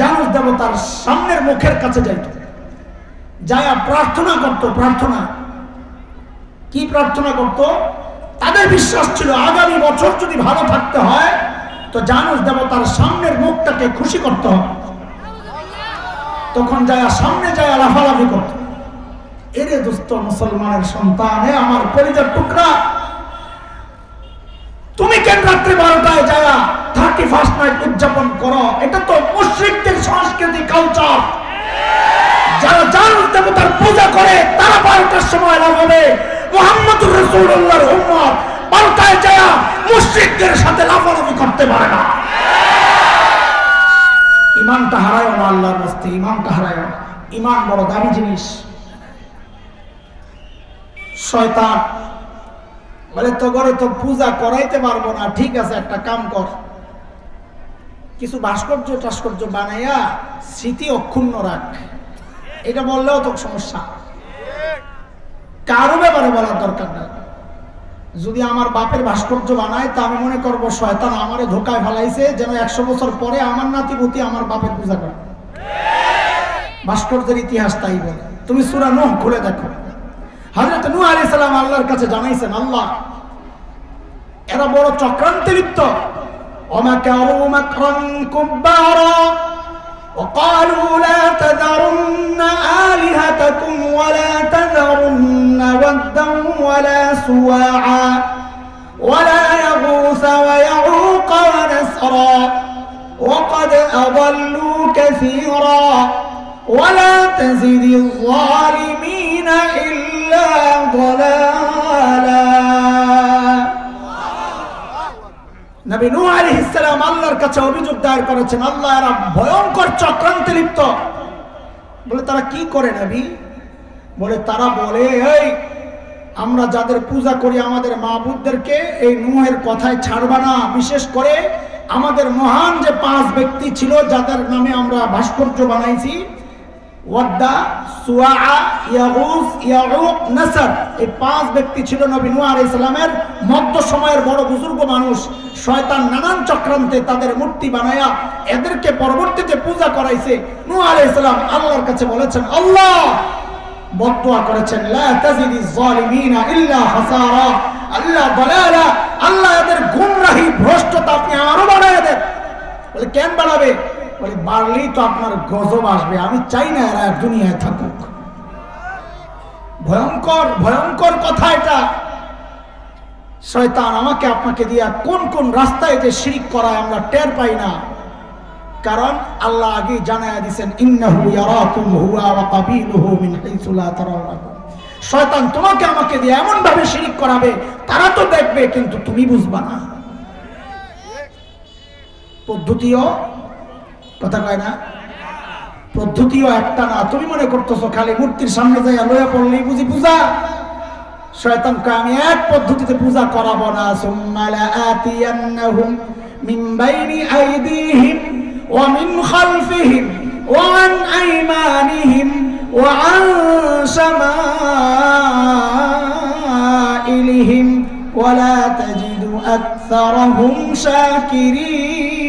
জানুস দেবতার সামনের মুখের কাছে যাইত, যায় প্রার্থনা করত। প্রার্থনা কি প্রার্থনা করত? তাদের বিশ্বাস ছিল আগামী বছর যদি ভালো থাকতে হয় তো জানুস দেবতার সামনের মুখটাকে খুশি করতে হবে। তখন যায় সামনে যায় লাফালাফি করত। এরে দোস্ত মুসলমানের সন্তান, হে আমার কলিজার টুকরা, তুমি কেন রাত্রে 12টায় যায় 31st নাইট উদযাপন করো? এটা তো মুশরিকদের সংস্কৃতি, কালচার। যারা জানুস দেবতার পূজা করে তারা 12টার সময় লাফাবে। মুহাম্মদুর রাসূলুল্লাহর উম্মত 12টায় যায় মুশরিকদের সাথে লাফালাফি করতে পারে না। ইমানটা হারায় না, আল্লাহর রাস্তে ইমানটা হারায়। ইমান বড় দামি জিনিস। শয়তান বলে তো করে তো পূজা করাইতে পারবো না, ঠিক আছে একটা কাম কর, কিছু ভাস্কর্য টাস্কর্য বানাইয়া স্মৃতি অক্ষুণ্ণ রাখ। এটা বললেও তো সমস্যা, কারো ব্যাপারে বলার দরকার নাই। যদি আমার বাপের ভাস্কর্য বানায় তা আমি মনে করবো শয়তান আমারে ধোকায় ফেলাইছে, যেন 100 বছর পরে আমার নাতিপুতি আমার বাপের পূজা করে। ভাস্কর্যের ইতিহাস তাই বলে। তুমি সূরা নূহ খুলে দেখো, হযরত নূহ আলাইহিস সালাম আল্লাহর কাছে জানাইছেন, আল্লাহ এরা বড় চক্রান্তে লিপ্ত। ওমাকারু মাকরান কুব্বারা وقالوا لا تذرن آلهتكم ولا تذرن ودا ولا سواعا ولا يغوث ويعوق ونسرا وقد أضلوا كثيرا ولا تزد الظالمين إلا ضلالا। নবী নূহ আলাইহিস সালাম আল্লাহর কাছে অভিযোগ দায়ের করেছেন, আল্লাহ এরা ভয়ঙ্কর চক্রান্তে লিপ্ত। বলে তারা কি করে নবী? বলে তারা বলে, এই আমরা যাদের পূজা করি আমাদের মাবুদদেরকে এই নূহের কথায় ছাড়বা না। বিশেষ করে আমাদের মহান যে 5 ব্যক্তি ছিল যাদের নামে আমরা ভাস্কর্য বানাইছি, ওয়াদ্দা, সুওয়া, ইয়াগুস, ইয়াউক, নাসর, এই 5 ব্যক্তি ছিল নবী নূহ আলাইহিস সালামের মধ্য সময়ের বড় বুজুর্গ মানুষ। শয়তান নানান চক্রান্তে তাদের মূর্তি বানায়া এদেরকে পরবর্তীতে পূজা করাইছে। নূহ আলাইহিস সালাম আল্লাহর কাছে বলেছেন, আল্লাহ বদদুয়া করেছেন, লা তাজিদিজ জালিমিনা ইল্লা হাসারা, আল্লাহ দালালা, আল্লাহ এদের গুমরাহি ভ্রষ্টতা আপনি আরো বাড়ায় দেন। বলে কেন বাড়াবে? বলে বাড়লেই তো আপনার গজব আসবে, আমি চাই না এরা দুনিয়ায় থাকুক। ভয়ঙ্কর ভয়ঙ্কর কথা এটা। শয়তান আমাকে আপনাকে দিয়া কোন কোন রাস্তায় যে শিরক করায় আমরা টের পাই না। কারণ আল্লাহ আগে জানায়া দিয়েছেন, ইন্নাহু ইয়ারাকুম হুয়া ওয়া কাবিলুহু মিন হাইসু লা তারাউনাহু। শয়তান তোমাকে আমাকে দিয়ে এমন ভাবে শিরক করাবে, তারা তো দেখবে কিন্তু তুমি বুঝবা না। পদ্ধতিও কথা কয় না, পদ্ধতিও একটা না। তুমি মনে করতেছো খালি মূর্তির সামনে যাইয়া লইয়া পড়লেই বুঝি পূজা। শয়তান কয় আমি এক পদ্ধতিতে পূজা করাবো না। সুম্মা লাআতিয়ান্নাহুম মিন বাইনি আইদিহিম ওয়া মিন খালফিহিম ওয়া আন আইমানিহিম ওয়া আন শামাইলিহিম ওয়া লা তাজিদু আকসারাহুম শাকিরিন।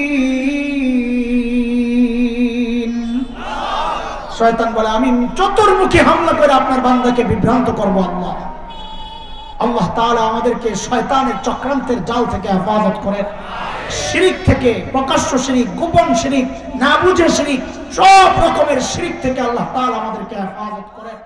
শয়তান বলে আমি চতুর্মুখী হামলা করে আপনার বান্দাকে বিভ্রান্ত করব। আল্লাহ আল্লাহ তাআলা আমাদেরকে শয়তানের চক্রান্তের জাল থেকে হেফাজত করেন। শিরিক থেকে, প্রকাশ্য শিরিক, গোপন শিরিক, না বুঝে শিরিক, সব রকমের শিরিক থেকে আল্লাহ তাআলা আমাদেরকে হেফাজত করেন।